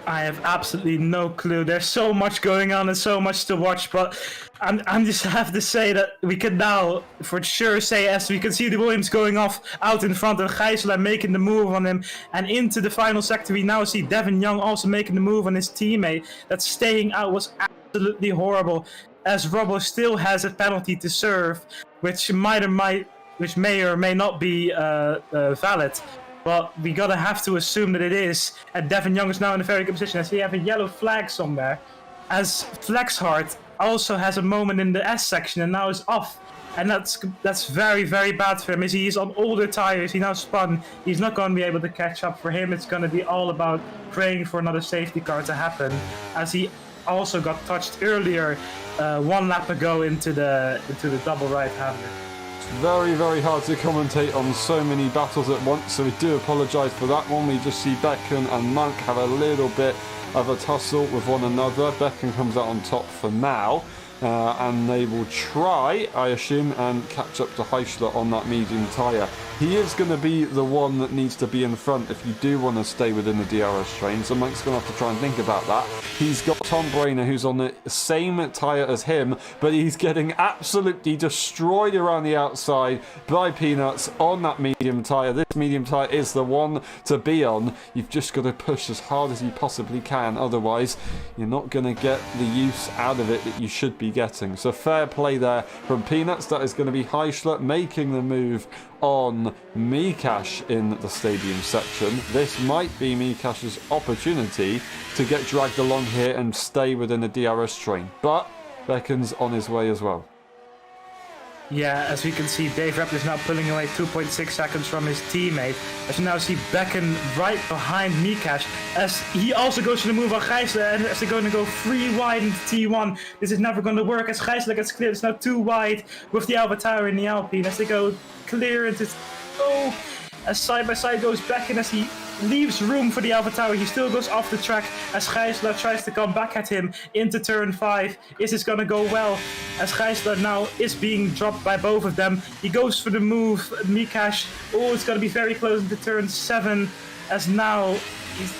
I have absolutely no clue. There's so much going on and so much to watch, but I'm just have to say that we can now for sure say, as we can see the Williams going off out in front and Gijselaar making the move on him, and into the final sector we now see Devon Young also making the move on his teammate. That staying out was absolutely horrible, as Robbo still has a penalty to serve, which may or may not be valid. But we gotta have to assume that it is. And Devon Young is now in a very good position, as we have a yellow flag somewhere. As Flexhart also has a moment in the S section and now is off. And that's very, very bad for him, as he's on older tires. He now spun. He's not going to be able to catch up. For him, it's going to be all about praying for another safety car to happen, as he also got touched earlier 1 lap ago into the double right-hander. Very, very hard to commentate on so many battles at once, so we do apologise for that one. We just see Becken and Monk have a little bit of a tussle with one another. Becken comes out on top for now, and they will try, I assume, and catch up to Heischler on that medium tyre. he is going to be the one that needs to be in front if you do want to stay within the DRS train. So Monk's going to have to try and think about that. He's got Tom Brainer, who's on the same tyre as him, but he's getting absolutely destroyed around the outside by Peanuts on that medium tyre. This medium tyre is the one to be on. You've just got to push as hard as you possibly can, otherwise you're not going to get the use out of it that you should be getting. So fair play there from Peanuts. That is going to be Heischler making the move on Mikash in the stadium section. This might be Mikash's opportunity to get dragged along here and stay within the DRS train, but Becken's on his way as well. Yeah, as we can see, Dave Rapp is now pulling away 2.6 seconds from his teammate. As you now see Becken right behind Mikash, as he also goes for the move on Gijsler, and as they're going to go 3 wide into T1. This is never going to work as Gijsler gets cleared. It's now 2 wide with the Alpha Tower in the Alpine as they go clear into... Oh, as side by side goes Becken as he leaves room for the Alpha Tower. He still goes off the track as Gijsler tries to come back at him into turn 5. Is this going to go well? As Gijsler now is being dropped by both of them. He goes for the move. Mikash. Oh, it's going to be very close into turn 7. As now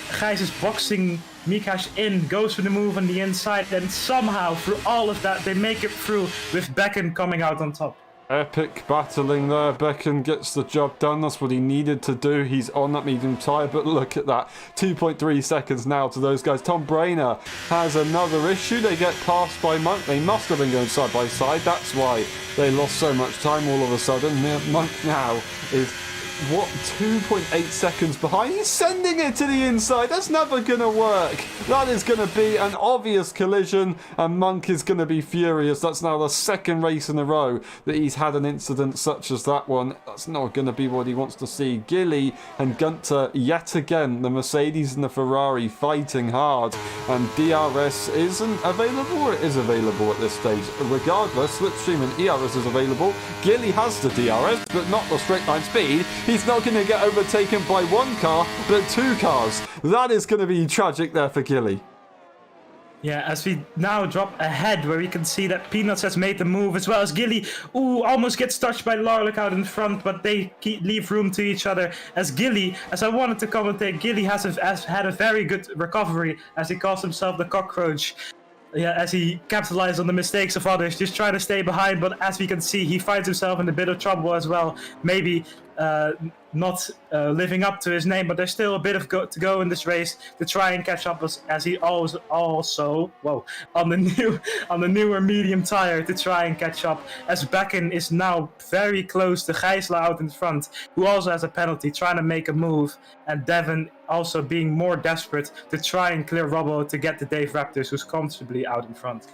Gijs is boxing Mikash in. Goes for the move on the inside. And somehow through all of that they make it through with Becken coming out on top. Epic battling there. Becken gets the job done. That's what he needed to do. He's on that medium tyre, but look at that. 2.3 seconds now to those guys. Tom Brainer has another issue. They get passed by Monk. They must have been going side by side. That's why they lost so much time all of a sudden. Monk now is... 2.8 seconds behind. He's sending it to the inside. That's never gonna work. That is gonna be an obvious collision, and Monk is gonna be furious. That's now the second race in a row that he's had an incident such as that one. That's not gonna be what he wants to see. Gilly and Gunter yet again, the Mercedes and the Ferrari fighting hard, and DRS isn't available, or it is available at this stage. Regardless, Slipstream and ERS is available. Gilly has the DRS, but not the straight line speed. He's not going to get overtaken by 1 car, but 2 cars. That is going to be tragic there for Gilly. Yeah, as we now drop ahead, where we can see that Peanuts has made the move, as well as Gilly, almost gets touched by Larlick out in front, but they leave room to each other. As Gilly, as I wanted to commentate, Gilly has had a very good recovery, as he calls himself the cockroach. Yeah, as he capitalized on the mistakes of others, just trying to stay behind, but as we can see, he finds himself in a bit of trouble as well. Maybe not living up to his name, but there's still a bit of to go in this race to try and catch up, as he also on the newer medium tire to try and catch up, as Becken is now very close to Gijsler out in front, who also has a penalty, trying to make a move, and Devon also being more desperate to try and clear Robbo to get to Dave Raptors, who's comfortably out in front.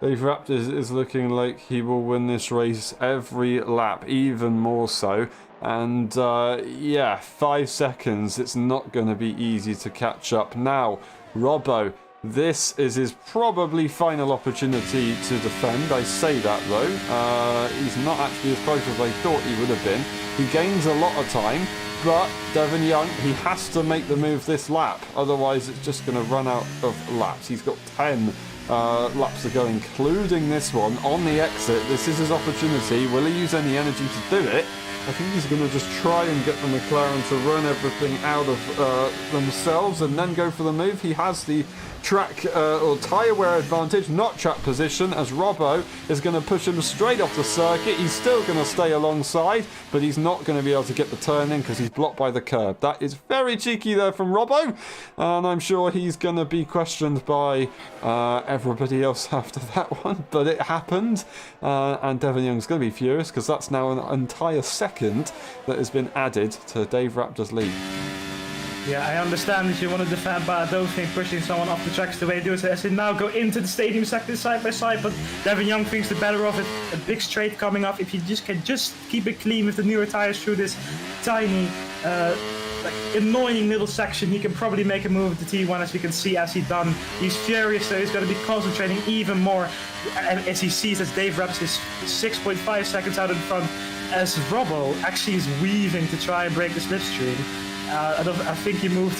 Dave Raptors is looking like he will win this race every lap, even more so. And 5 seconds, it's not going to be easy to catch up. Now, Robbo, this is his probably final opportunity to defend. I say that though. He's not actually as close as I thought he would have been. He gains a lot of time, but Devon Young, he has to make the move this lap. Otherwise, it's just going to run out of laps. He's got 10 laps to go, including this one on the exit. This is his opportunity. Will he use any energy to do it? I think he's going to just try and get the McLaren to run everything out of themselves and then go for the move. He has the track or tyre wear advantage, not track position, as Robbo is going to push him straight off the circuit. He's still going to stay alongside, but he's not going to be able to get the turn in because he's blocked by the curb. That is very cheeky there from Robbo, and I'm sure he's going to be questioned by everybody else after that one, but it happened, and Devon Young's going to be furious because that's now an entire second that has been added to Dave Raptor's lead. Yeah, I understand that you want to defend, but I don't think pushing someone off the track is the way to do it. As they now go into the stadium sector side by side, but Devon Young thinks the better of it. A big straight coming up. If you can keep it clean with the newer tires through this tiny, annoying little section, he can probably make a move at the T1, as we can see as he done. He's furious, so he's going to be concentrating even more as he sees as Dave Raps is 6.5 seconds out in front. as Robbo actually is weaving to try and break the slipstream. I think he moved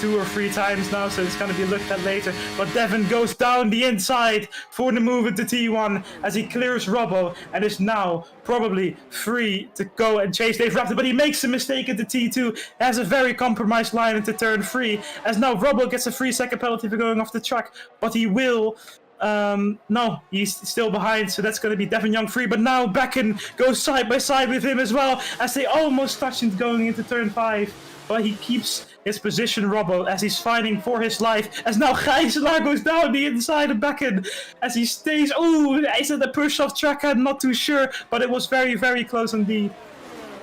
2 or 3 times now, so it's going to be looked at later. But Devin goes down the inside for the move into T1 as he clears Robbo and is now probably free to go and chase Dave Raptor. But he makes a mistake into T2, has a very compromised line into turn 3, as now Robbo gets a 3-second penalty for going off the track. But he will... no, he's still behind, so that's going to be Devin Young free. But now Becken goes side by side with him as well, as they almost touch into going into turn 5. But he keeps his position, Robbo, as he's fighting for his life. As now Gijselaar goes down the inside of Becken, as he stays. Oh, is it a push off track? I'm not too sure, but it was very, very close indeed.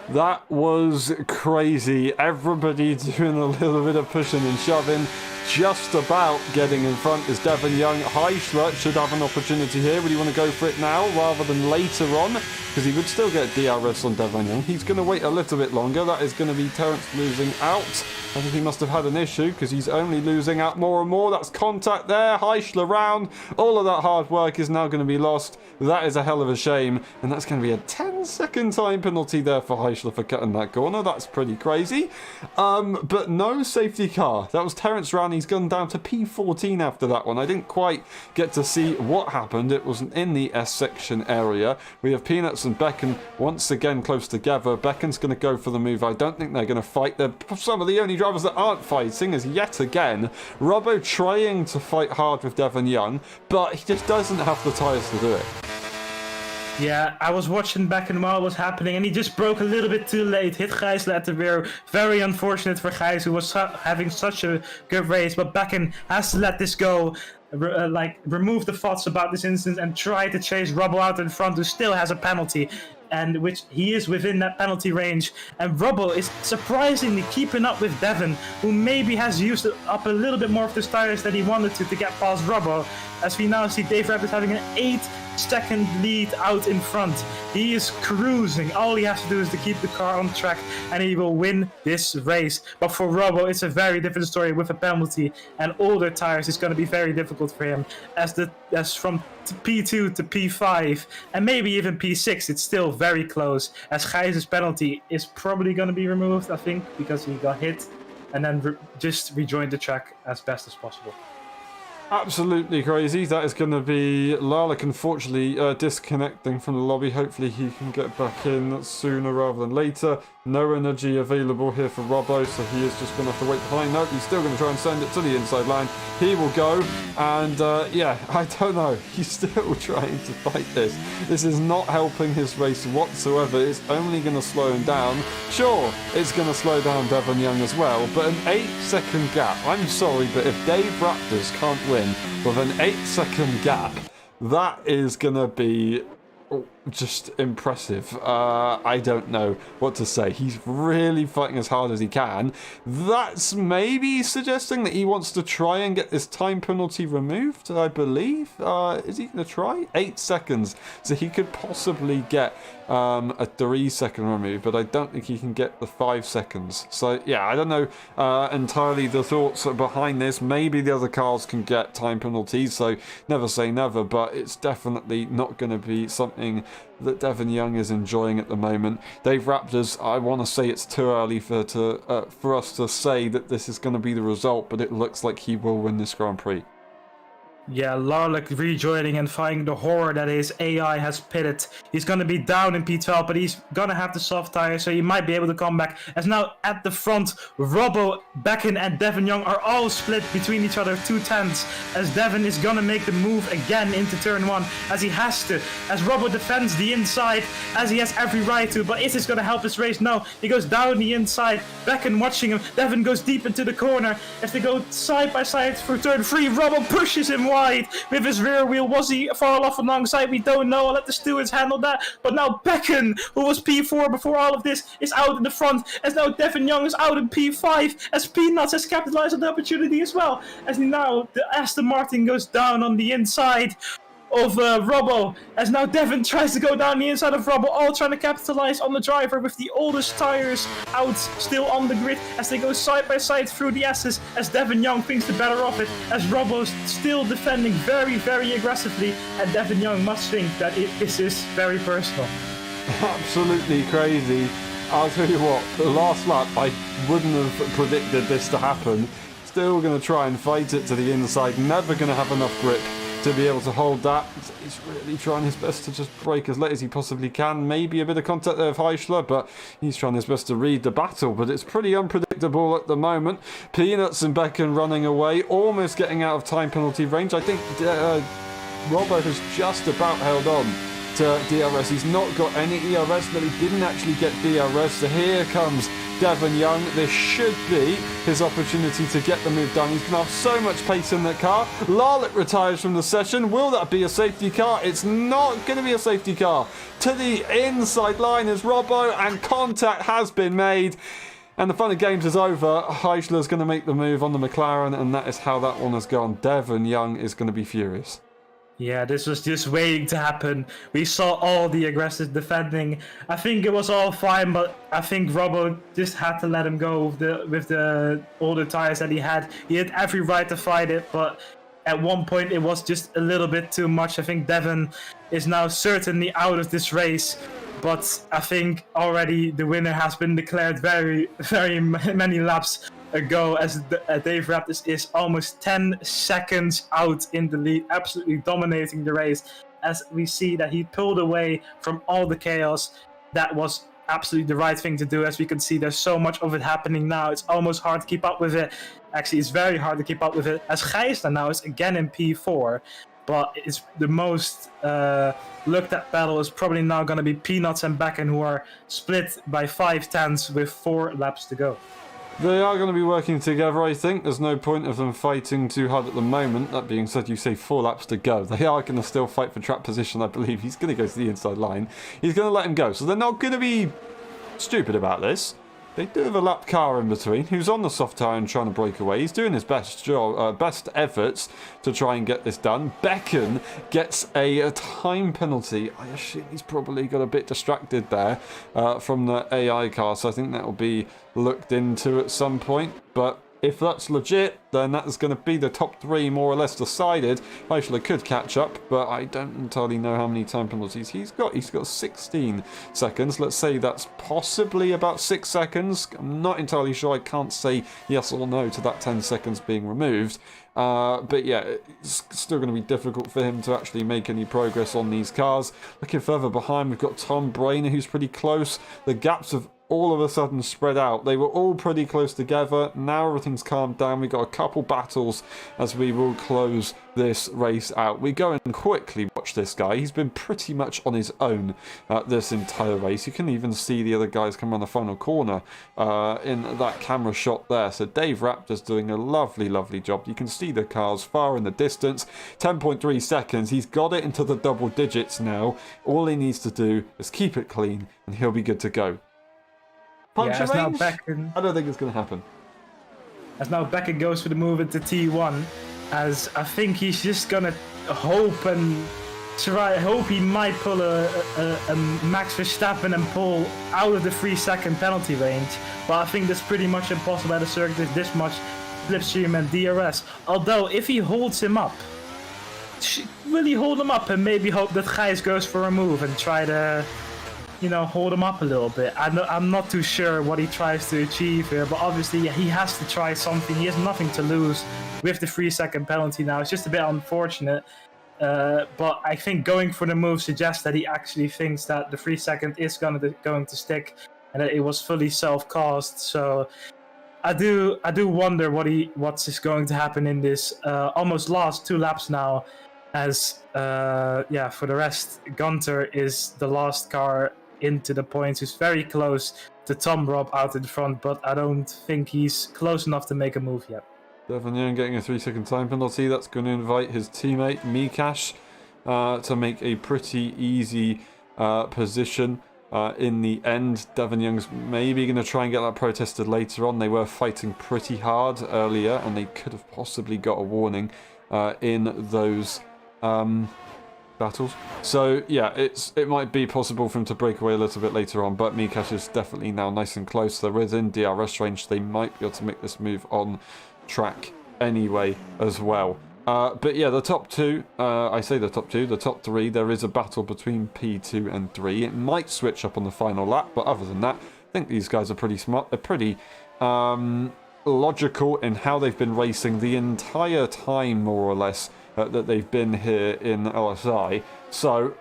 That was crazy. Everybody doing a little bit of pushing and shoving. Just about getting in front is Devin Young. Heisler should have an opportunity here. Would he want to go for it now rather than later on? Because he would still get DRS on Devin Young. He's going to wait a little bit longer. That is going to be Terence losing out. I think he must have had an issue because he's only losing out more and more. That's contact there. Heisler round. All of that hard work is now going to be lost. That is a hell of a shame. And that's going to be a 10-second time penalty there for Heisler for cutting that corner. That's pretty crazy. But no safety car. That was Terence round. He's gone down to P14 after that one. I didn't quite get to see what happened. It wasn't in the S section area. We have Peanuts and Becken once again close together. Becken's going to go for the move. I don't think they're going to fight. They're some of the only drivers that aren't fighting, is yet again Robbo trying to fight hard with Devin Young, but he just doesn't have the tyres to do it. Yeah, I was watching Becken while it was happening, and he just broke a little bit too late. Hit Gijselaar at the rear. Very unfortunate for Gijs, who was having such a good race. But Becken has to let this go. Remove the thoughts about this instance and try to chase Robbo out in front, who still has a penalty. And which he is within that penalty range. And Robbo is surprisingly keeping up with Devin, who maybe has used up a little bit more of his tires than he wanted to get past Robbo. As we now see Dave Rabbit having an 8-second lead out in front. He is cruising. All he has to do is to keep the car on track and he will win this race. But for Robbo, it's a very different story with a penalty and older tires. It's going to be very difficult for him. As from P2 to P5 and maybe even P6, it's still very close. As Gijs's penalty is probably going to be removed, I think, because he got hit and then just rejoined the track as best as possible. Absolutely crazy. That is going to be Lalek, unfortunately, disconnecting from the lobby. Hopefully he can get back in sooner rather than later. No energy available here for Robbo, so he is just going to have to wait behind. No, he's still going to try and send it to the inside line. He will go, and yeah, I don't know. He's still trying to fight this. This is not helping his race whatsoever. It's only going to slow him down. Sure, it's going to slow down Devin Young as well, but an 8-second gap. I'm sorry, but if Dave Raptors can't win with an 8-second gap, that is going to be just impressive. I don't know what to say. He's really fighting as hard as he can. That's maybe suggesting that he wants to try and get this time penalty removed, I believe. Is he going to try? 8 seconds. So he could possibly get a 3-second remove, but I don't think he can get the 5 seconds. So yeah, I don't know entirely the thoughts behind this. Maybe the other cars can get time penalties, so never say never, but it's definitely not going to be something that Devin Young is enjoying at the moment. Dave Raptors, I want to say it's too early for us to say that this is going to be the result, but it looks like he will win this Grand Prix. Yeah, Larlick rejoining and finding the horror that his AI has pitted. He's going to be down in P12, but he's going to have the soft tire, so he might be able to come back. As now at the front, Robbo, Becken and Devin Young are all split between each other, 2 tenths. As Devin is going to make the move again into turn 1, as he has to. As Robbo defends the inside, as he has every right to. But is this going to help his race? No. He goes down the inside. Becken watching him. Devin goes deep into the corner. As they go side by side for turn 3, Robbo pushes him wide with his rear wheel. Was he far off alongside? We don't know. I'll let the stewards handle that. But now Becken, who was P4 before all of this, is out in the front. As now Devin Young is out in P5. As Peanuts has capitalized on the opportunity as well. As now the Aston Martin goes down on the inside of Robbo, as now Devin tries to go down the inside of Robbo, all trying to capitalize on the driver with the oldest tires out still on the grid as they go side by side through the S's, as Devin Young thinks the better of it, as Robbo's still defending very, very aggressively, and Devin Young must think that this is very personal. Absolutely crazy. I'll tell you what, the last lap, I wouldn't have predicted this to happen. Still going to try and fight it to the inside. Never going to have enough grip to be able to hold that. He's really trying his best to just brake as late as he possibly can. Maybe a bit of contact there of Heischler, but he's trying his best to read the battle. But it's pretty unpredictable at the moment. Peanuts and Becken running away, almost getting out of time penalty range. I think Robbo has just about held on to DRS. He's not got any ERS, but he didn't actually get DRS. So here comes Devon Young. This should be his opportunity to get the move done. He's going to have so much pace in that car. Larlick retires from the session. Will that be a safety car? It's not going to be a safety car. To the inside line is Robbo, and contact has been made. And the fun of games is over. Heischler's going to make the move on the McLaren, and that is how that one has gone. Devon Young is going to be furious. Yeah, this was just waiting to happen. We saw all the aggressive defending. I think it was all fine, but I think Robbo just had to let him go with the older tires that he had. He had every right to fight it, but at one point it was just a little bit too much. I think Devon is now certainly out of this race, but I think already the winner has been declared very, very many laps ago, as Dave Rapp is almost 10 seconds out in the lead, absolutely dominating the race, as we see that he pulled away from all the chaos. That was absolutely the right thing to do. As we can see, there's so much of it happening now, it's almost hard to keep up with it. Actually, it's very hard to keep up with it, as Gijsler now is again in P4, but it's the most looked at battle is probably now going to be Peanuts and Becken, who are split by 5/10 with 4 laps to go. They are going to be working together, I think. There's no point of them fighting too hard at the moment. That being said, you say 4 laps to go. They are going to still fight for track position, I believe. He's going to go to the inside line. He's going to let him go. So they're not going to be stupid about this. They do have a lap car in between who's on the soft tyre and trying to break away. He's doing his best efforts to try and get this done. Becken gets a time penalty. I assume he's probably got a bit distracted there from the AI car, so I think that will be looked into at some point. But if that's legit, then that's going to be the top 3 more or less decided. Heischler could catch up, but I don't entirely know how many time penalties he's got. He's got 16 seconds. Let's say that's possibly about 6 seconds. I'm not entirely sure. I can't say yes or no to that 10 seconds being removed. But yeah, it's still going to be difficult for him to actually make any progress on these cars. Looking further behind, we've got Tom Brainer, who's pretty close. The gaps have all of a sudden spread out. They were all pretty close together. Now everything's calmed down. We've got a couple battles as we will close this race out. We go and quickly watch this guy. He's been pretty much on his own this entire race. You can even see the other guys come around the final corner in that camera shot there. So Dave Raptor's doing a lovely, lovely job. You can see the cars far in the distance. 10.3 seconds. He's got it into the double digits now. All he needs to do is keep it clean and he'll be good to go. Puncture range? I don't think it's going to happen. As now Becken goes for the move into T1, as I think he's just going to hope he might pull a Max Verstappen and pull out of the 3-second penalty range. But I think that's pretty much impossible at a circuit with this much slipstream and DRS. Although, if he holds him up, really hold him up and maybe hope that Gijs goes for a move and try to, hold him up a little bit. I'm not too sure what he tries to achieve here, but obviously he has to try something. He has nothing to lose with the 3-second penalty now. It's just a bit unfortunate, but I think going for the move suggests that he actually thinks that the 3-second is going to stick and that it was fully self-caused. So I do wonder what's going to happen in this almost last 2 laps now, as for the rest, Gunter is the last car into the points. He's very close to Tom Robb out in front, but I don't think he's close enough to make a move yet. Devon Young getting a 3-second time penalty. That's going to invite his teammate Mikash to make a pretty easy position in the end. Devon Young's maybe going to try and get that protested later on. They were fighting pretty hard earlier and they could have possibly got a warning in those battles. So yeah, it might be possible for him to break away a little bit later on, but Mikash is definitely now nice and close. They're within DRS range. They might be able to make this move on track anyway as well. But yeah, the top two, I say the top two, the top three, there is a battle between P2 and 3. It might switch up on the final lap, but other than that, I think these guys are pretty smart. They're pretty logical in how they've been racing the entire time, more or less, that they've been here in LSI. So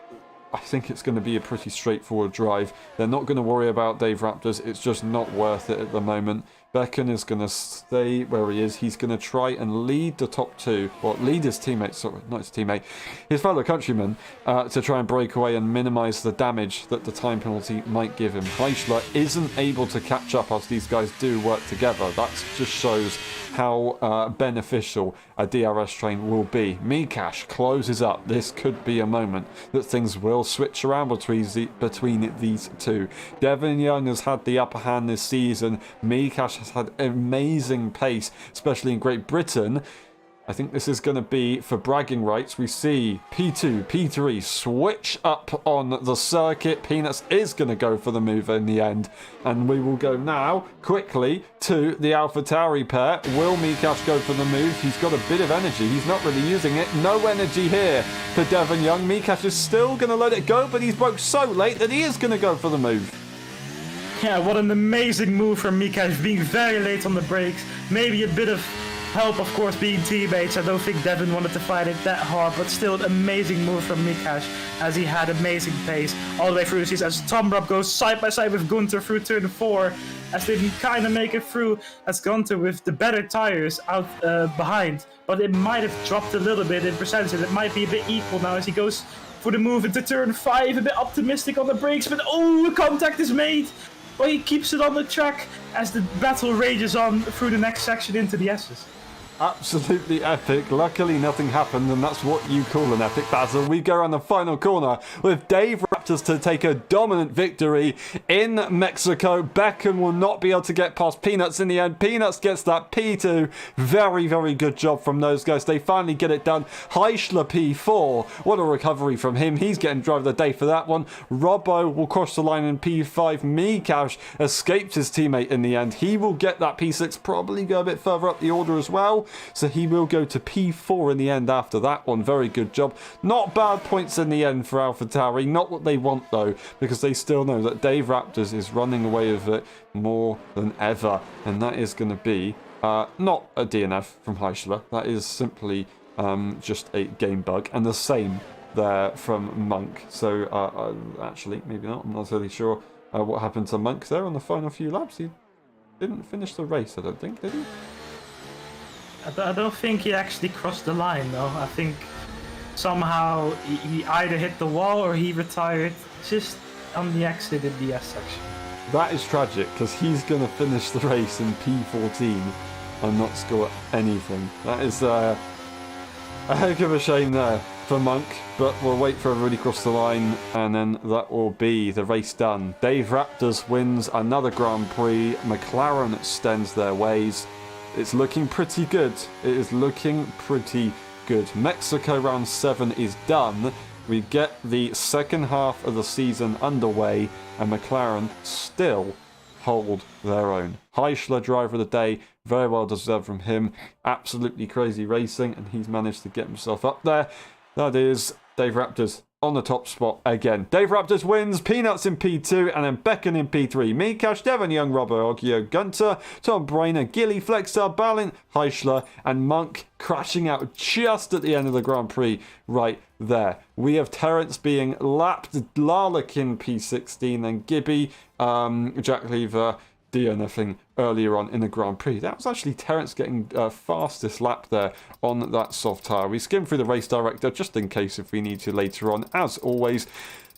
I think it's going to be a pretty straightforward drive. They're not going to worry about Dave Raptors. It's just not worth it at the moment. Becken is going to stay where he is. He's going to try and lead the top two, or lead his teammate, sorry, not his teammate, his fellow countryman, to try and break away and minimise the damage that the time penalty might give him. Heischler isn't able to catch up as these guys do work together. That just shows how beneficial a DRS train will be. Mikash closes up. This could be a moment that things will switch around between these two. Devon Young has had the upper hand this season. Mikash has had amazing pace, especially in Great Britain. I think this is going to be for bragging rights. We see P2, P3 switch up on the circuit. Peanuts is going to go for the move in the end. And we will go now quickly to the AlphaTauri pair. Will Mikash go for the move? He's got a bit of energy. He's not really using it. No energy here for Devon Young. Mikash is still going to let it go, but he's broke so late that he is going to go for the move. Yeah, what an amazing move from Mikash, being very late on the brakes. Maybe a bit of help, of course, being teammates. I don't think Devon wanted to fight it that hard, but still an amazing move from Mikash, as he had amazing pace all the way through the season. As Tom Rupp goes side by side with Gunther through turn 4, as they kind of make it through, as Gunther with the better tires out behind. But it might have dropped a little bit in percentage. It might be a bit equal now as he goes for the move into turn 5, a bit optimistic on the brakes, but oh, contact is made. But he keeps it on the track as the battle rages on through the next section into the S's. Absolutely epic. Luckily nothing happened, and that's what you call an epic battle. We go around the final corner with Dave Raptors to take a dominant victory in Mexico. Becken will not be able to get past Peanuts in the end. Peanuts gets that P2. Very, very good job from those guys. They finally get it done. Heischler P4. What a recovery from him. He's getting driver of the day for that one. Robbo will cross the line in P5. Mikash escaped his teammate in the end. He will get that P6, probably go a bit further up the order as well. So he will go to P4 in the end after that one. Very good job. Not bad points in the end for AlphaTauri. Not what they want though, because they still know that Dave Raptors is running away with it more than ever. And that is going to be not a DNF from Heischler. That is simply just a game bug. And the same there from Monk. So actually, maybe not. I'm not really sure what happened to Monk there on the final few laps. He didn't finish the race, I don't think, did he? I don't think he actually crossed the line, though. I think somehow he either hit the wall or he retired just on the exit in the S section. That is tragic, because he's going to finish the race in P14 and not score anything. That is a heck of a shame there for Monk, but we'll wait for everybody to cross the line, and then that will be the race done. Dave Raptors wins another Grand Prix. McLaren extends their ways. It's looking pretty good. It is looking pretty good. Mexico round 7 is done. We get the second half of the season underway, and McLaren still hold their own. Heischler driver of the day, very well deserved from him. Absolutely crazy racing, and he's managed to get himself up there. That is Dave Raptors on the top spot again. Dave Raptors wins, Peanuts in P2, and then Becken in P3. Mikash, Devon Young, Robbo Oggio, Gunter, Tom Brainer, Gilly, Flexar, Balint, Heischler, and Monk crashing out just at the end of the Grand Prix right there. We have Terence being lapped, Larlakin P16, then Gibby, Jack Lever, DNFing earlier on in the Grand Prix. That was actually Terence getting fastest lap there on that soft tyre. We skimmed through the race director just in case if we need to later on. As always,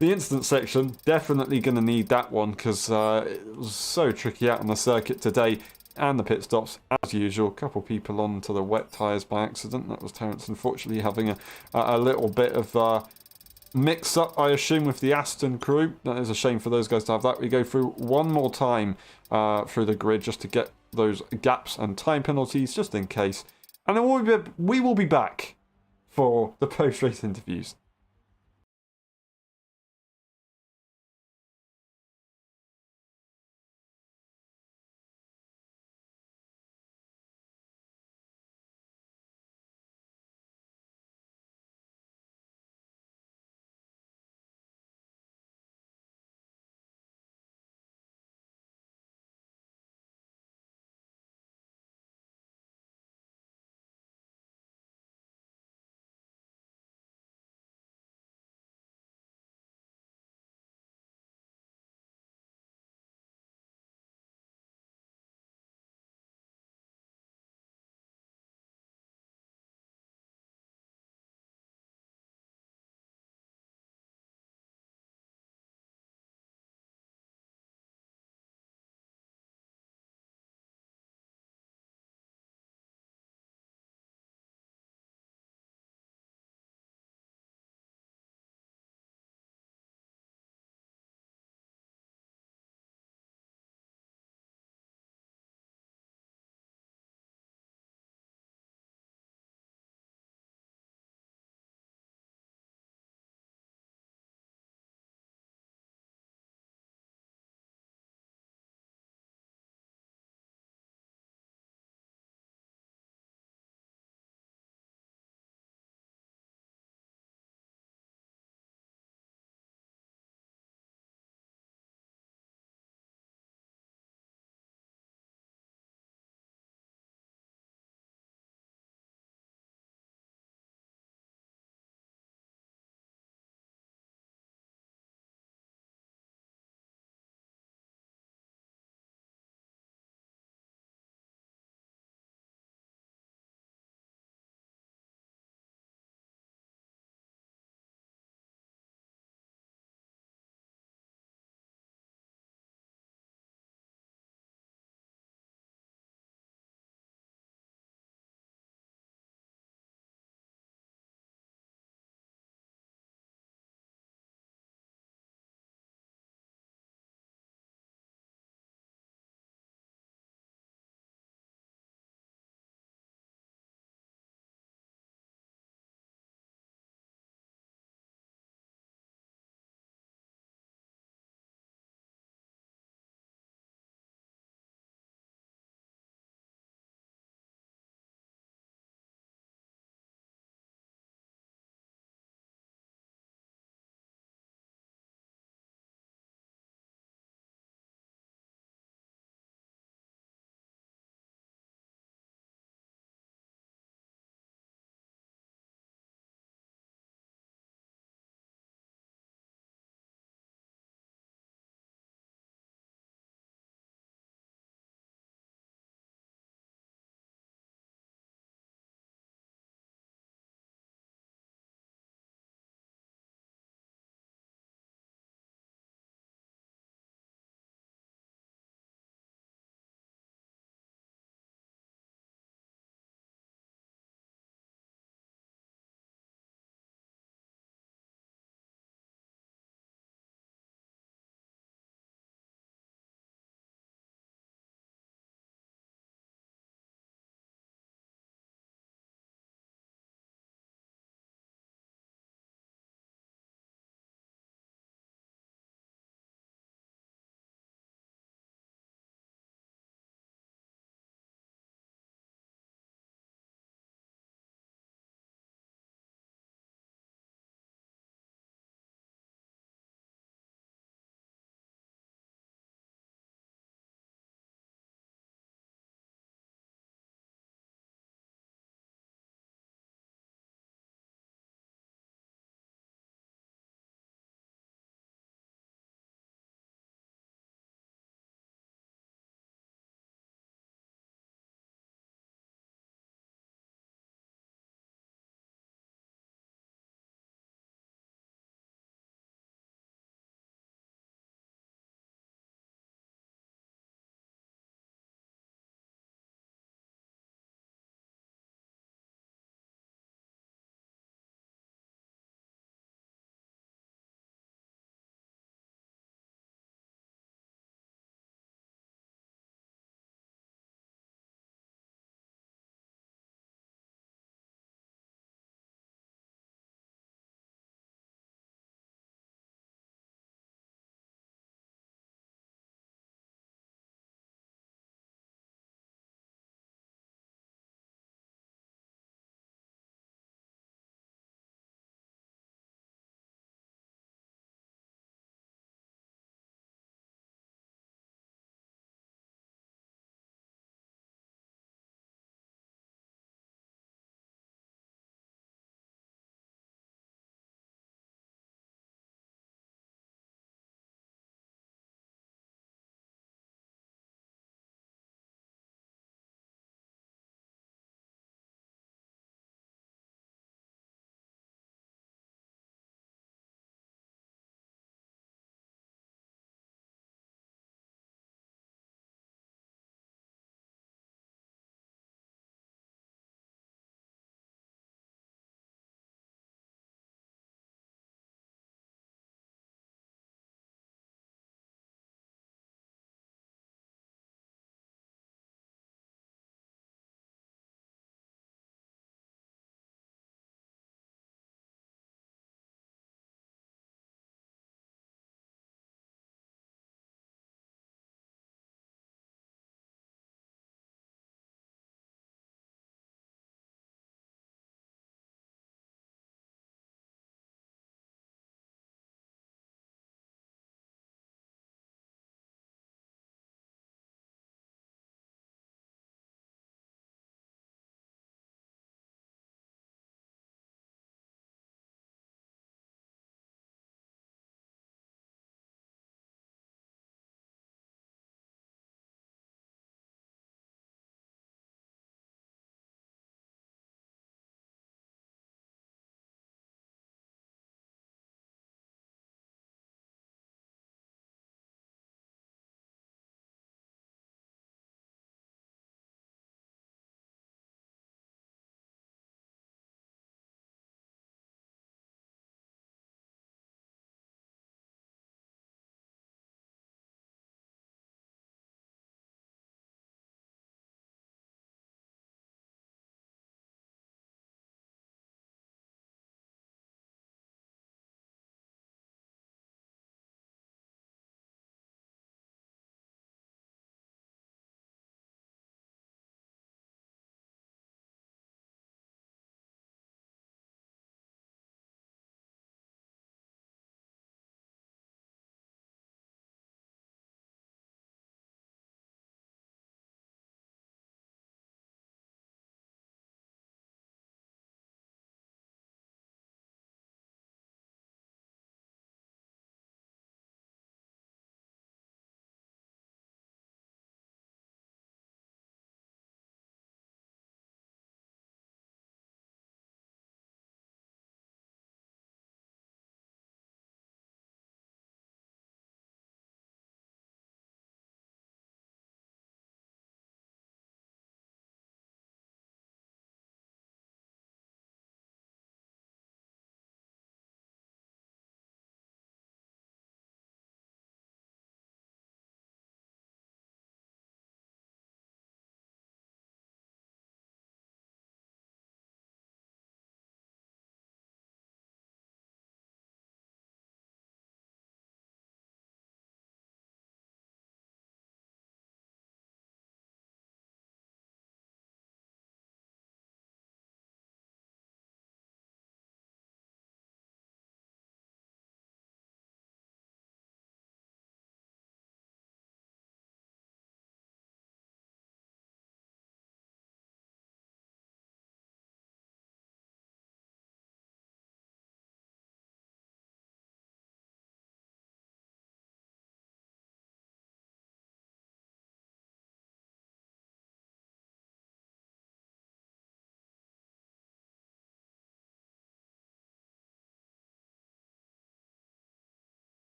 the instant section, definitely going to need that one because it was so tricky out on the circuit today. And the pit stops, as usual. A couple people onto the wet tyres by accident. That was Terence, unfortunately, having a little bit of mix up, I assume, with the Aston crew. That is a shame for those guys to have that. We go through one more time through the grid just to get those gaps and time penalties, just in case. And then we will be back for the post-race interviews.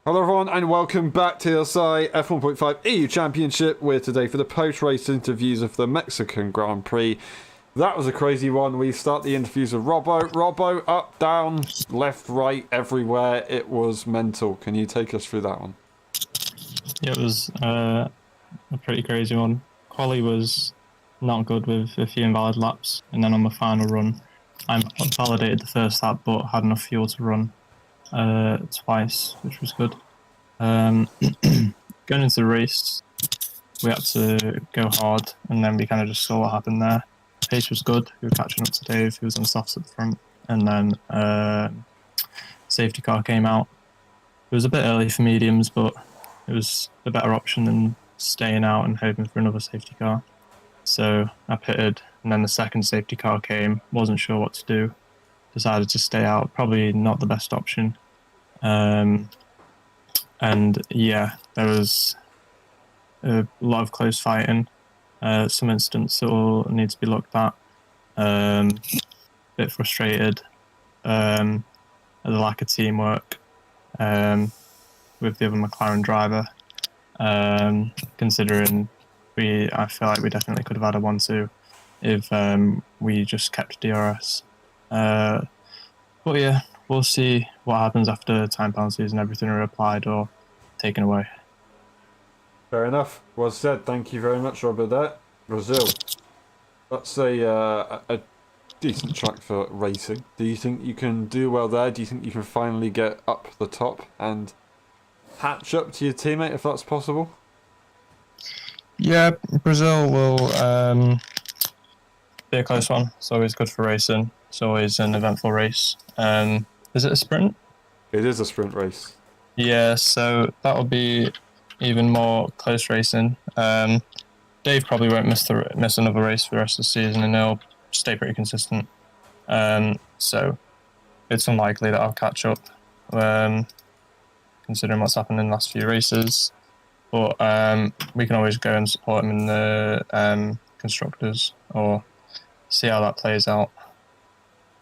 Hello everyone and welcome back to LSI F1.5 EU Championship. We're today for the post-race interviews of the Mexican Grand Prix. That was a crazy one. We start the interviews with Robbo. Robbo, up, down, left, right, everywhere. It was mental. Can you take us through that one? Yeah, it was a pretty crazy one. Quali was not good with a few invalid laps, and then on the final run, I validated the first lap but had enough fuel to run twice, which was good. Going into the race, we had to go hard, and then we kind of just saw what happened there. Pace was good. We were catching up to Dave, who was on softs at the front, and then safety car came out. It was a bit early for mediums, but it was a better option than staying out and hoping for another safety car. So I pitted, and then the second safety car came. Wasn't sure what to do. Decided to stay out. Probably not the best option. And yeah, there was a lot of close fighting. Some incidents that will need to be looked at. Bit frustrated at the lack of teamwork with the other McLaren driver. Considering I feel like we definitely could have had a 1-2 if we just kept DRS. But yeah, we'll see what happens after time penalties and everything are applied or taken away. Fair enough. Well said. Thank you very much, Robert. There. Brazil. That's a decent track for racing. Do you think you can do well there? Do you think you can finally get up the top and hatch up to your teammate if that's possible? Yeah, Brazil will be a close one. It's always good for racing. It's always an eventful race. Is it a sprint? It is a sprint race. Yeah, so that'll be even more close racing. Dave probably won't miss another race for the rest of the season, and he'll stay pretty consistent. So it's unlikely that I'll catch up, considering what's happened in the last few races. But we can always go and support him in the constructors or see how that plays out.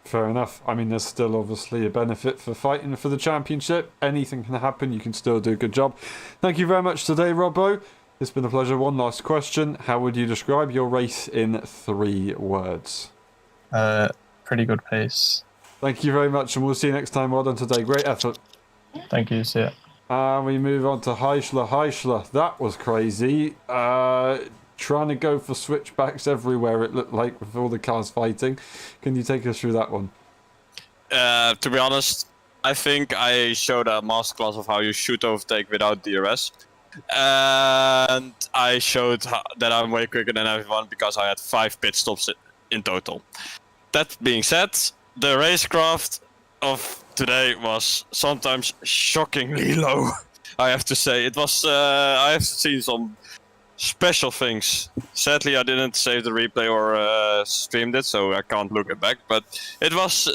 Fair enough. I mean, there's still obviously a benefit for fighting for the championship. Anything can happen. You can still do a good job. Thank you very much today, Robbo. It's been a pleasure. One last question. How would you describe your race in 3 words? Pretty good pace. Thank you very much, and we'll see you next time. Well done today. Great effort. Thank you. See ya. And we move on to Heisler. Heisler, that was crazy. Trying to go for switchbacks everywhere, it looked like, with all the cars fighting. Can you take us through that one? To be honest, I think I showed a masterclass of how you should overtake without DRS. And I showed that I'm way quicker than everyone because I had 5 pit stops in total. That being said, the racecraft of today was sometimes shockingly low. I have to say, it was. I have seen some special things. Sadly, I didn't save the replay or streamed it, so I can't look it back. But it was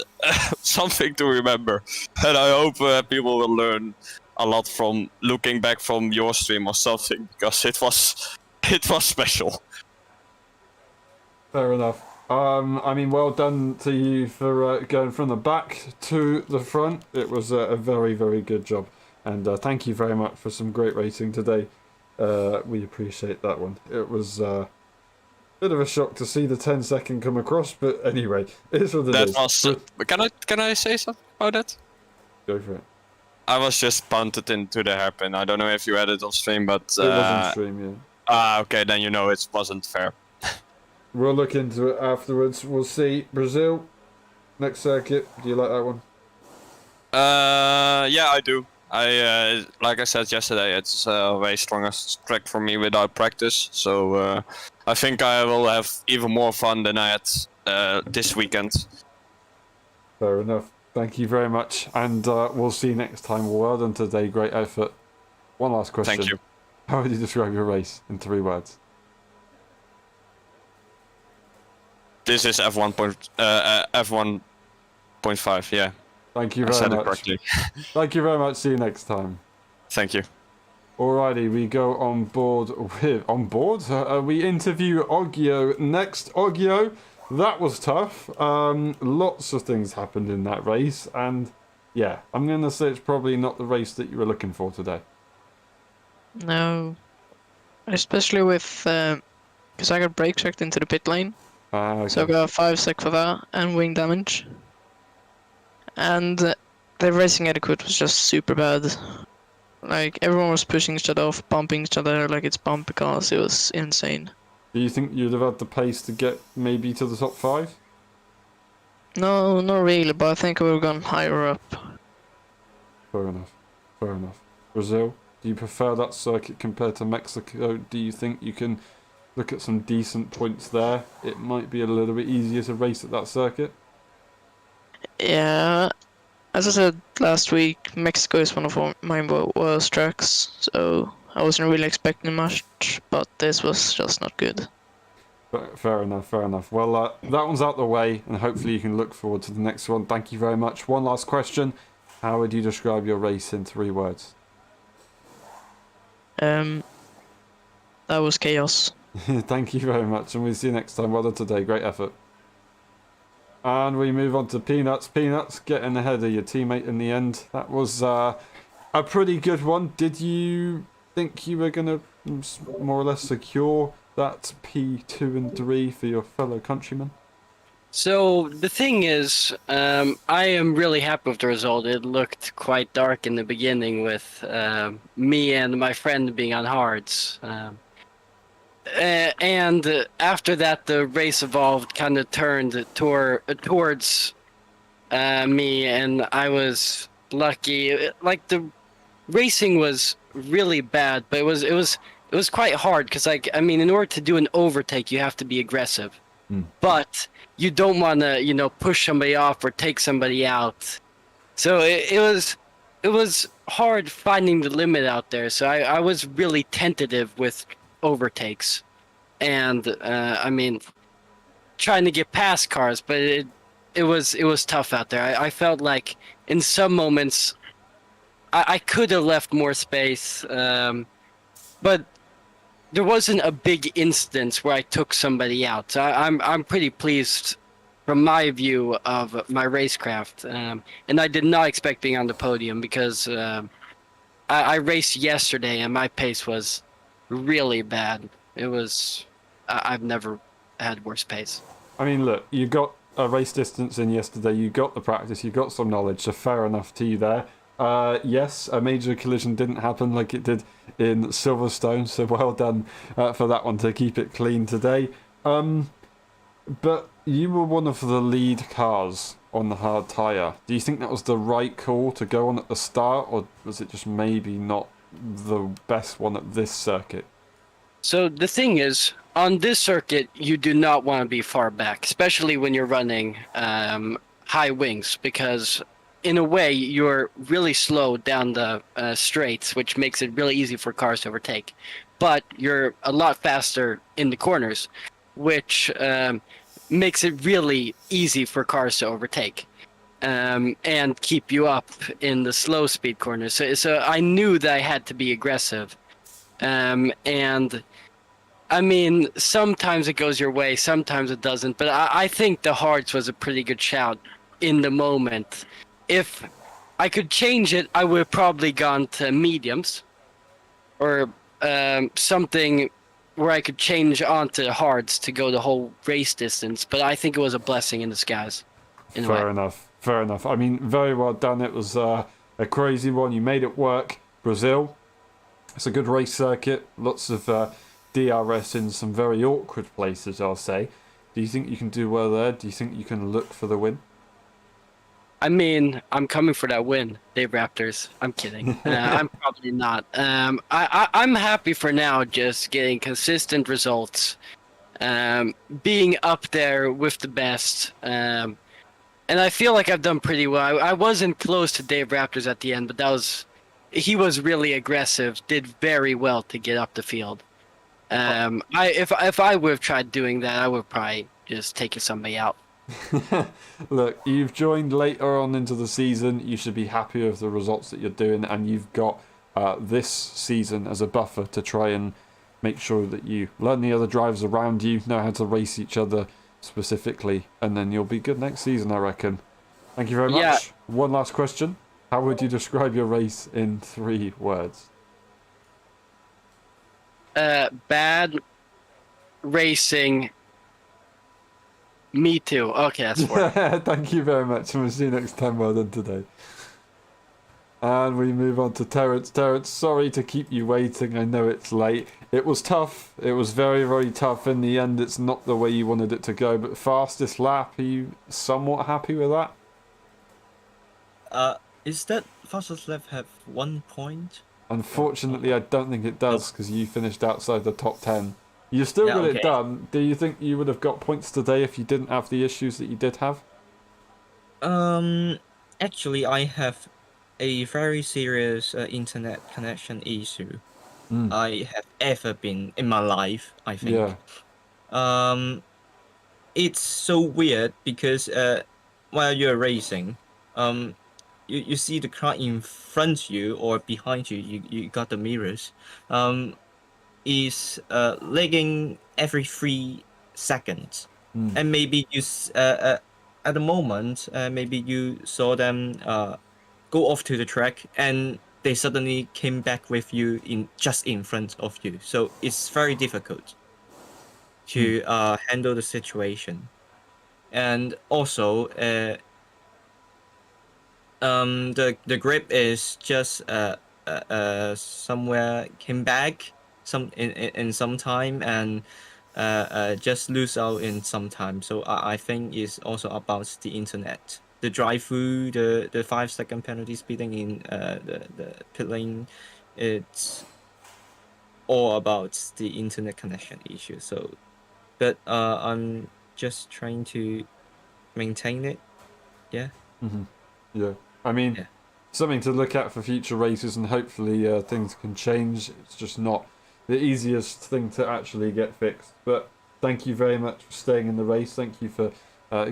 something to remember, and I hope people will learn a lot from looking back from your stream or something, because it was special. Fair enough. I mean, well done to you for going from the back to the front. It was a very, very good job. And thank you very much for some great racing today. We appreciate that one. It was a bit of a shock to see the 10-second come across, but anyway, it is what it is. Can I say something about that? Go for it. I was just punted into the hairpin. I don't know if you had it on stream, but It was on stream, yeah. Okay, then you know it wasn't fair. We'll look into it afterwards. We'll see. Brazil, next circuit. Do you like that one? Yeah, I do. Like I said yesterday, it's a way stronger track for me without practice. So I think I will have even more fun than I had this weekend. Fair enough. Thank you very much, and we'll see you next time. Well done today. Great effort. One last question. Thank you. How would you describe your race in 3 words? This is F1.5, yeah. Thank you I very said it much. correctly. Thank you very much. See you next time. Thank you. Alrighty, we go on board with... we interview Oggio next. Oggio, that was tough. Lots of things happened in that race, and Yeah, I'm going to say it's probably not the race that you were looking for today. No, especially with because I got brake checked into the pit lane, so I Okay. got 5 sec for that and wing damage, and the racing etiquette was just super bad. Like everyone was pushing each other off, bumping each other like it's bumpy cars. It was insane. Do you think you'd have had the pace to get maybe to the top 5? No, not really, but I think I would have gone higher up. Fair enough. Fair enough. Brazil, do you prefer that circuit compared to Mexico? Do you think you can look at some decent points there? It might be a little bit easier to race at that circuit. Yeah, as I said last week, Mexico is one of my worst tracks, so I wasn't really expecting much, but this was just not good. Fair enough, fair enough. Well, that one's out the way, and hopefully you can look forward to the next one. Thank you very much. One last question. How would you describe your race in 3 words? That was chaos. Thank you very much, and we'll see you next time. Well done today. Great effort. And we move on to Peanuts. Peanuts getting ahead of your teammate in the end. That was a pretty good one. Did you think you were going to more or less secure that P2 and 3 for your fellow countrymen? So the thing is, I am really happy with the result. It looked quite dark in the beginning with me and my friend being on hards. And after that, the race evolved, kind of turned towards me, and I was lucky. Like the racing was really bad, but it was quite hard because, like, I mean, in order to do an overtake, you have to be aggressive, but you don't want to, push somebody off or take somebody out. So it was hard finding the limit out there. So I was really tentative with overtakes, and I mean, trying to get past cars, but it was tough out there. I felt like in some moments I could have left more space, but there wasn't a big instance where I took somebody out. So I'm pretty pleased from my view of my racecraft, and I did not expect being on the podium because I raced yesterday and my pace was really bad. It was I've never had worse pace. I mean, look, you got a race distance in yesterday, you got the practice, you got some knowledge, so fair enough to you there. Yes, a major collision didn't happen like it did in Silverstone, so well done for that one to keep it clean today. But you were one of the lead cars on the hard tyre. Do you think that was the right call to go on at the start, or was it just maybe not the best one at this circuit? So the thing is, on this circuit, you do not want to be far back, especially when you're running high wings, because in a way you're really slow down the straights, which makes it really easy for cars to overtake. But you're a lot faster in the corners, which makes it really easy for cars to overtake and keep you up in the slow speed corners. So I knew that I had to be aggressive. And I mean, sometimes it goes your way, sometimes it doesn't. But I think the hards was a pretty good shout in the moment. If I could change it, I would have probably gone to mediums or something where I could change onto hards to go the whole race distance. But I think it was a blessing in disguise. Fair enough. Fair enough. I mean, very well done. It was a crazy one. You made it work. Brazil. It's a good race circuit. Lots of DRS in some very awkward places, I'll say. Do you think you can do well there? Do you think you can look for the win? I mean, I'm coming for that win, Dave Raptors. I'm kidding. I'm probably not. I'm happy for now, just getting consistent results, being up there with the best, and I feel like I've done pretty well. I wasn't close to Dave Raptors at the end, but he was really aggressive. Did very well to get up the field. If I would have tried doing that, I would probably just taken somebody out. Look, you've joined later on into the season. You should be happy with the results that you're doing, and you've got this season as a buffer to try and make sure that you learn the other drivers around you, know how to race each other specifically, and then you'll be good next season, I reckon. Thank you very Yeah. much. One last question. How would you describe your race in 3 words? Bad racing. Me too. Okay, that's 4. Thank you very much, and we'll see you next time. Well done today. And we move on to Terrence. Terrence, sorry to keep you waiting. I know it's late. It was tough. It was very, very tough. In the end, it's not the way you wanted it to go, but fastest lap, are you somewhat happy with that? Is that fastest lap have 1 point? Unfortunately, I don't think it does, because you finished outside the top 10. You still got it okay. done. Do you think you would have got points today if you didn't have the issues that you did have? Actually, I have a very serious internet connection issue I have ever been in my life, I think. Yeah. It's so weird because while you're racing, you see the car in front of you or behind you, you got the mirrors, is lagging every 3 seconds. And maybe at the moment, maybe you saw them go off to the track and they suddenly came back with you just in front of you. So it's very difficult to handle the situation. And also, the grip is just somewhere came back in some time and just lose out in some time. So I think it's also about the internet. The drive through, the 5-second penalty speeding in the pit lane, it's all about the internet connection issue. So, but I'm just trying to maintain it. Yeah. Yeah. I mean, Yeah. something to look at for future races, and hopefully things can change. It's just not the easiest thing to actually get fixed. But thank you very much for staying in the race. Thank you for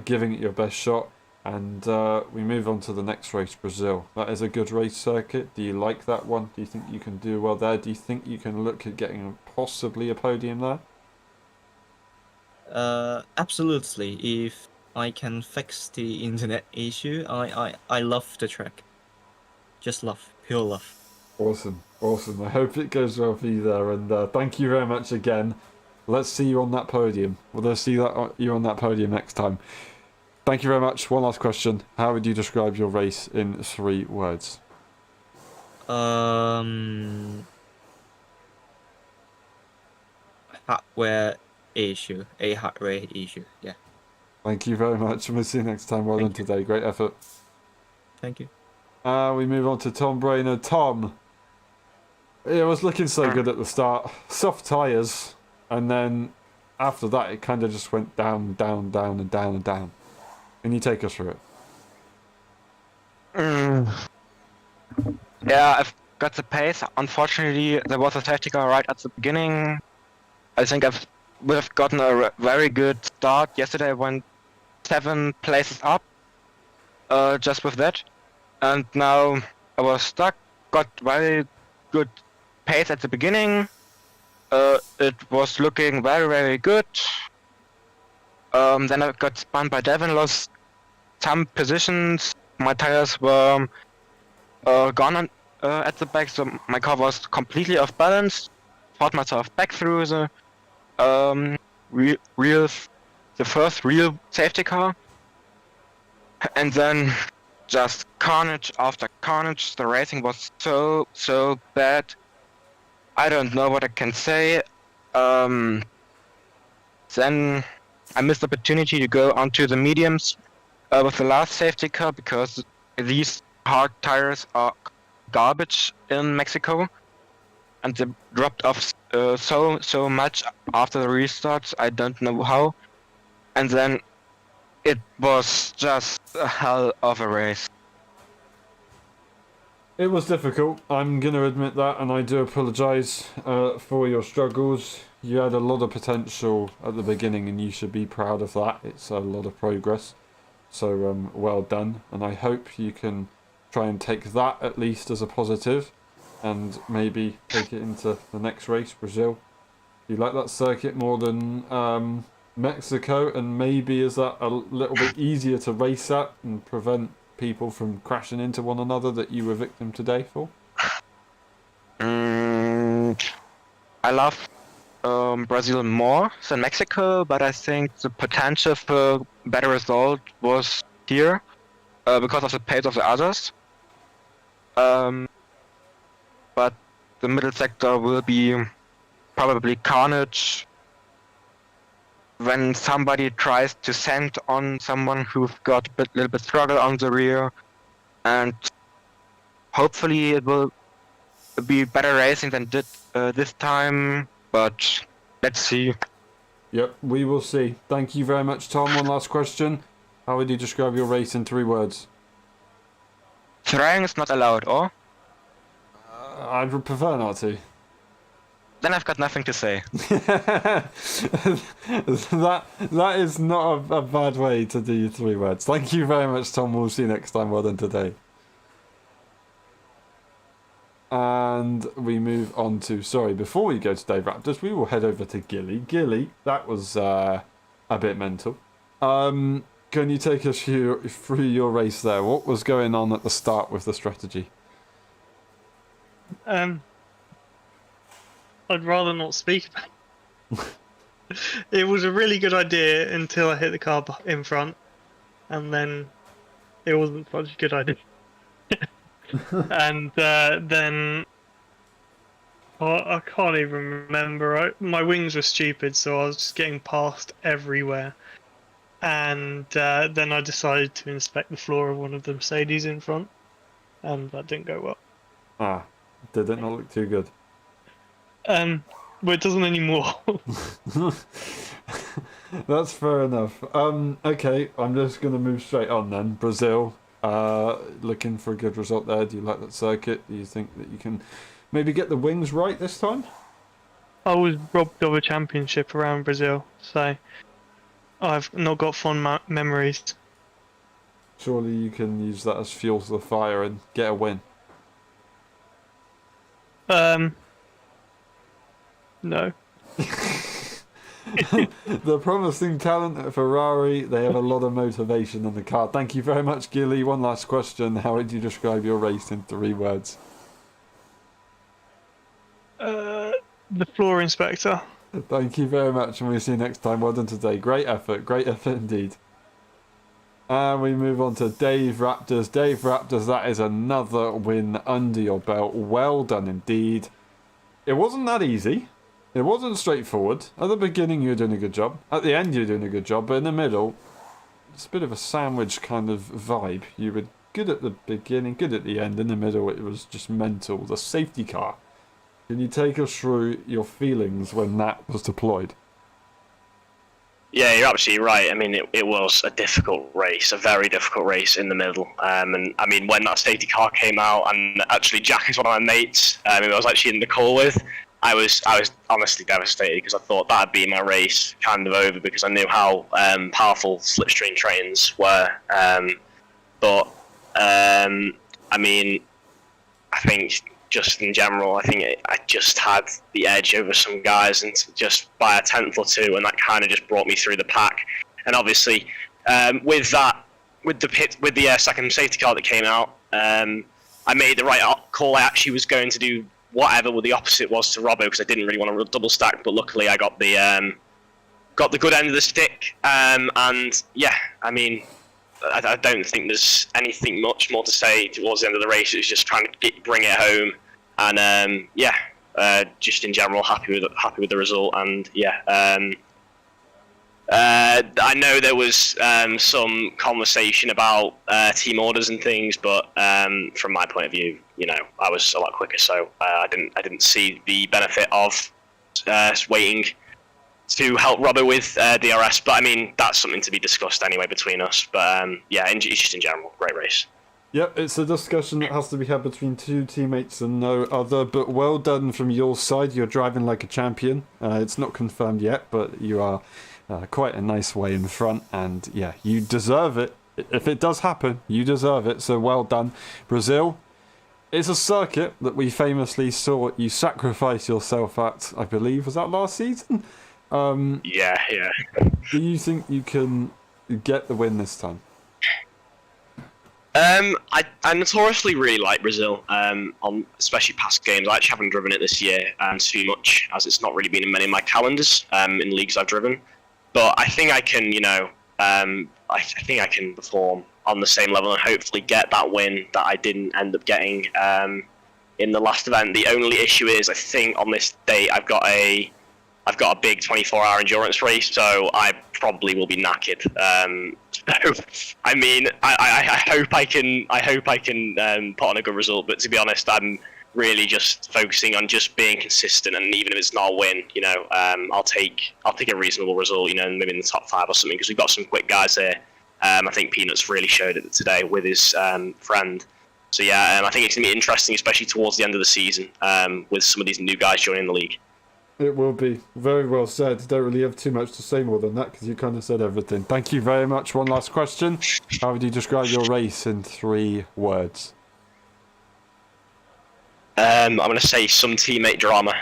giving it your best shot. And we move on to the next race, Brazil. That is a good race circuit. Do you like that one? Do you think you can do well there? Do you think you can look at getting possibly a podium there? Absolutely. If I can fix the internet issue, I love the track. Just love, pure love. Awesome. Awesome. I hope it goes well for you there. And thank you very much again. Let's see you on that podium. We'll see you on that podium next time. Thank you very much. One last question. How would you describe your race in 3 words? Hardware issue. A hardware issue. Yeah. Thank you very much. And we'll see you next time. Well done Thank you. today. Great effort. Thank you. We move on to Tom Brainerd. Tom, it was looking so good at the start. Soft tyres. And then after that, it kind of just went down, down, down, and down, and down. Can you take us through it? Yeah, I've got the pace. Unfortunately, there was a safety car right at the beginning. I think I would have gotten a very good start. Yesterday I went 7 places up, just with that. And now I was stuck, got very good pace at the beginning. It was looking very, very good. Then I got spun by Devin, lost some positions. My tires were gone at the back, so my car was completely off balance. Fought myself back through the first real safety car, and then just carnage after carnage. The racing was so bad. I don't know what I can say. Then I missed the opportunity to go onto the mediums with the last safety car because these hard tires are garbage in Mexico, and they dropped off so much after the restarts. I don't know how, and then it was just a hell of a race. It was difficult. I'm going to admit that, and I do apologise for your struggles. You had a lot of potential at the beginning, and you should be proud of that. It's a lot of progress. So well done, and I hope you can try and take that at least as a positive, and maybe take it into the next race, Brazil. Do you like that circuit more than Mexico, and maybe is that a little bit easier to race at and prevent people from crashing into one another that you were victim today for? I love Brazil more than Mexico, but I think the potential for better result was here because of the pace of the others. But the middle sector will be probably carnage when somebody tries to send on someone who's got a little bit struggle on the rear, and hopefully it will be better racing than did this time, but let's see. Yep, we will see. Thank you very much, Tom. One last question. How would you describe your race in 3 words? Swearing is not allowed, or? I'd prefer not to. Then I've got nothing to say. that is not a bad way to do your 3 words. Thank you very much, Tom. We'll see you next time. Well done today. And we move on to, before we go to Dave Raptors, we will head over to Gilly. Gilly, that was a bit mental. Can you take us through your race there? What was going on at the start with the strategy? I'd rather not speak about it. It was a really good idea until I hit the car in front, and then it wasn't such a good idea. And then I can't even remember. My wings were stupid, so I was just getting passed everywhere. And then I decided to inspect the floor of one of the Mercedes in front, and that didn't go well. Did it not look too good? Well, it doesn't anymore. That's fair enough. Okay, I'm just going to move straight on then. Brazil, looking for a good result there. Do you like that circuit? Do you think that you can maybe get the wings right this time? I was robbed of a championship around Brazil, so I've not got fond memories. Surely you can use that as fuel to the fire and get a win. No. The promising talent at Ferrari, they have a lot of motivation in the car. Thank you very much, Gilly. One last question. How would you describe your race in 3 words? The floor inspector. Thank you very much, and we'll see you next time. Well done today. Great effort indeed. And we move on to Dave Raptors. Dave Raptors, that is another win under your belt. Well done indeed. It wasn't that easy. It wasn't straightforward. At the beginning, you were doing a good job. At the end, you were doing a good job. But in the middle, it's a bit of a sandwich kind of vibe. You were good at the beginning, good at the end. In the middle, it was just mental. The safety car. Can you take us through your feelings when that was deployed? Yeah, you're absolutely right. I mean, it was a difficult race, a very difficult race in the middle. And I mean, when that safety car came out, and actually Jack is one of my mates, I was actually in the call with, I was honestly devastated because I thought that'd be my race kind of over because I knew how powerful slipstream trains were. But I mean, I think just in general, I think I just had the edge over some guys, and just by a tenth or two, and that kind of just brought me through the pack. And obviously, with the second safety car that came out, I made the right call. I actually was going to do whatever the opposite was to Robbo because I didn't really want to double stack, but luckily I got the good end of the stick. And yeah, I mean, I don't think there's anything much more to say towards the end of the race. It was just trying to bring it home, and just in general happy with the result. And yeah, I know there was some conversation about team orders and things, but from my point of view, I was a lot quicker, so I didn't see the benefit of waiting to help Robbo with DRS. But I mean, that's something to be discussed anyway between us. But yeah, just in general, great race. Yep, it's a discussion that has to be had between 2 teammates and no other, but well done from your side. You're driving like a champion. It's not confirmed yet, but you are quite a nice way in front, and yeah, you deserve it. If it does happen, you deserve it, so well done. Brazil, it's a circuit that we famously saw you sacrifice yourself at, I believe, was that last season? Yeah. Do you think you can get the win this time? I notoriously really like Brazil, on especially past games. I actually haven't driven it this year too much, as it's not really been in many of my calendars in leagues I've driven. But I think I can, I think I can perform on the same level and hopefully get that win that I didn't end up getting in the last event. The only issue is I think on this date I've got a big 24-hour endurance race, so I probably will be knackered. So, I mean, I hope I can put on a good result. But to be honest, I'm really just focusing on just being consistent. And even if it's not a win, I'll take a reasonable result. Maybe in the top 5 or something, because we've got some quick guys here. I think Peanuts really showed it today with his friend. So yeah, I think it's gonna be interesting, especially towards the end of the season, with some of these new guys joining the league. It will be. Very well said. Don't really have too much to say more than that because you kind of said everything. Thank you very much. One last question. How would you describe your race in 3 words? I'm going to say some teammate drama.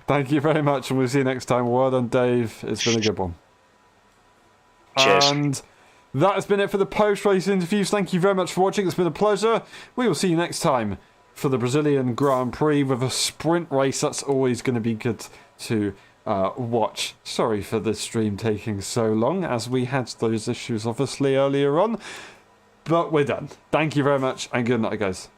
Thank you very much, and we'll see you next time. Well done, Dave. It's been a good one. Cheers. And that has been it for the post-race interviews. Thank you very much for watching. It's been a pleasure. We will see you next time for the Brazilian Grand Prix with a sprint race. That's always going to be good to watch. Sorry for the stream taking so long, as we had those issues obviously earlier on. But we're done. Thank you very much, and good night, guys.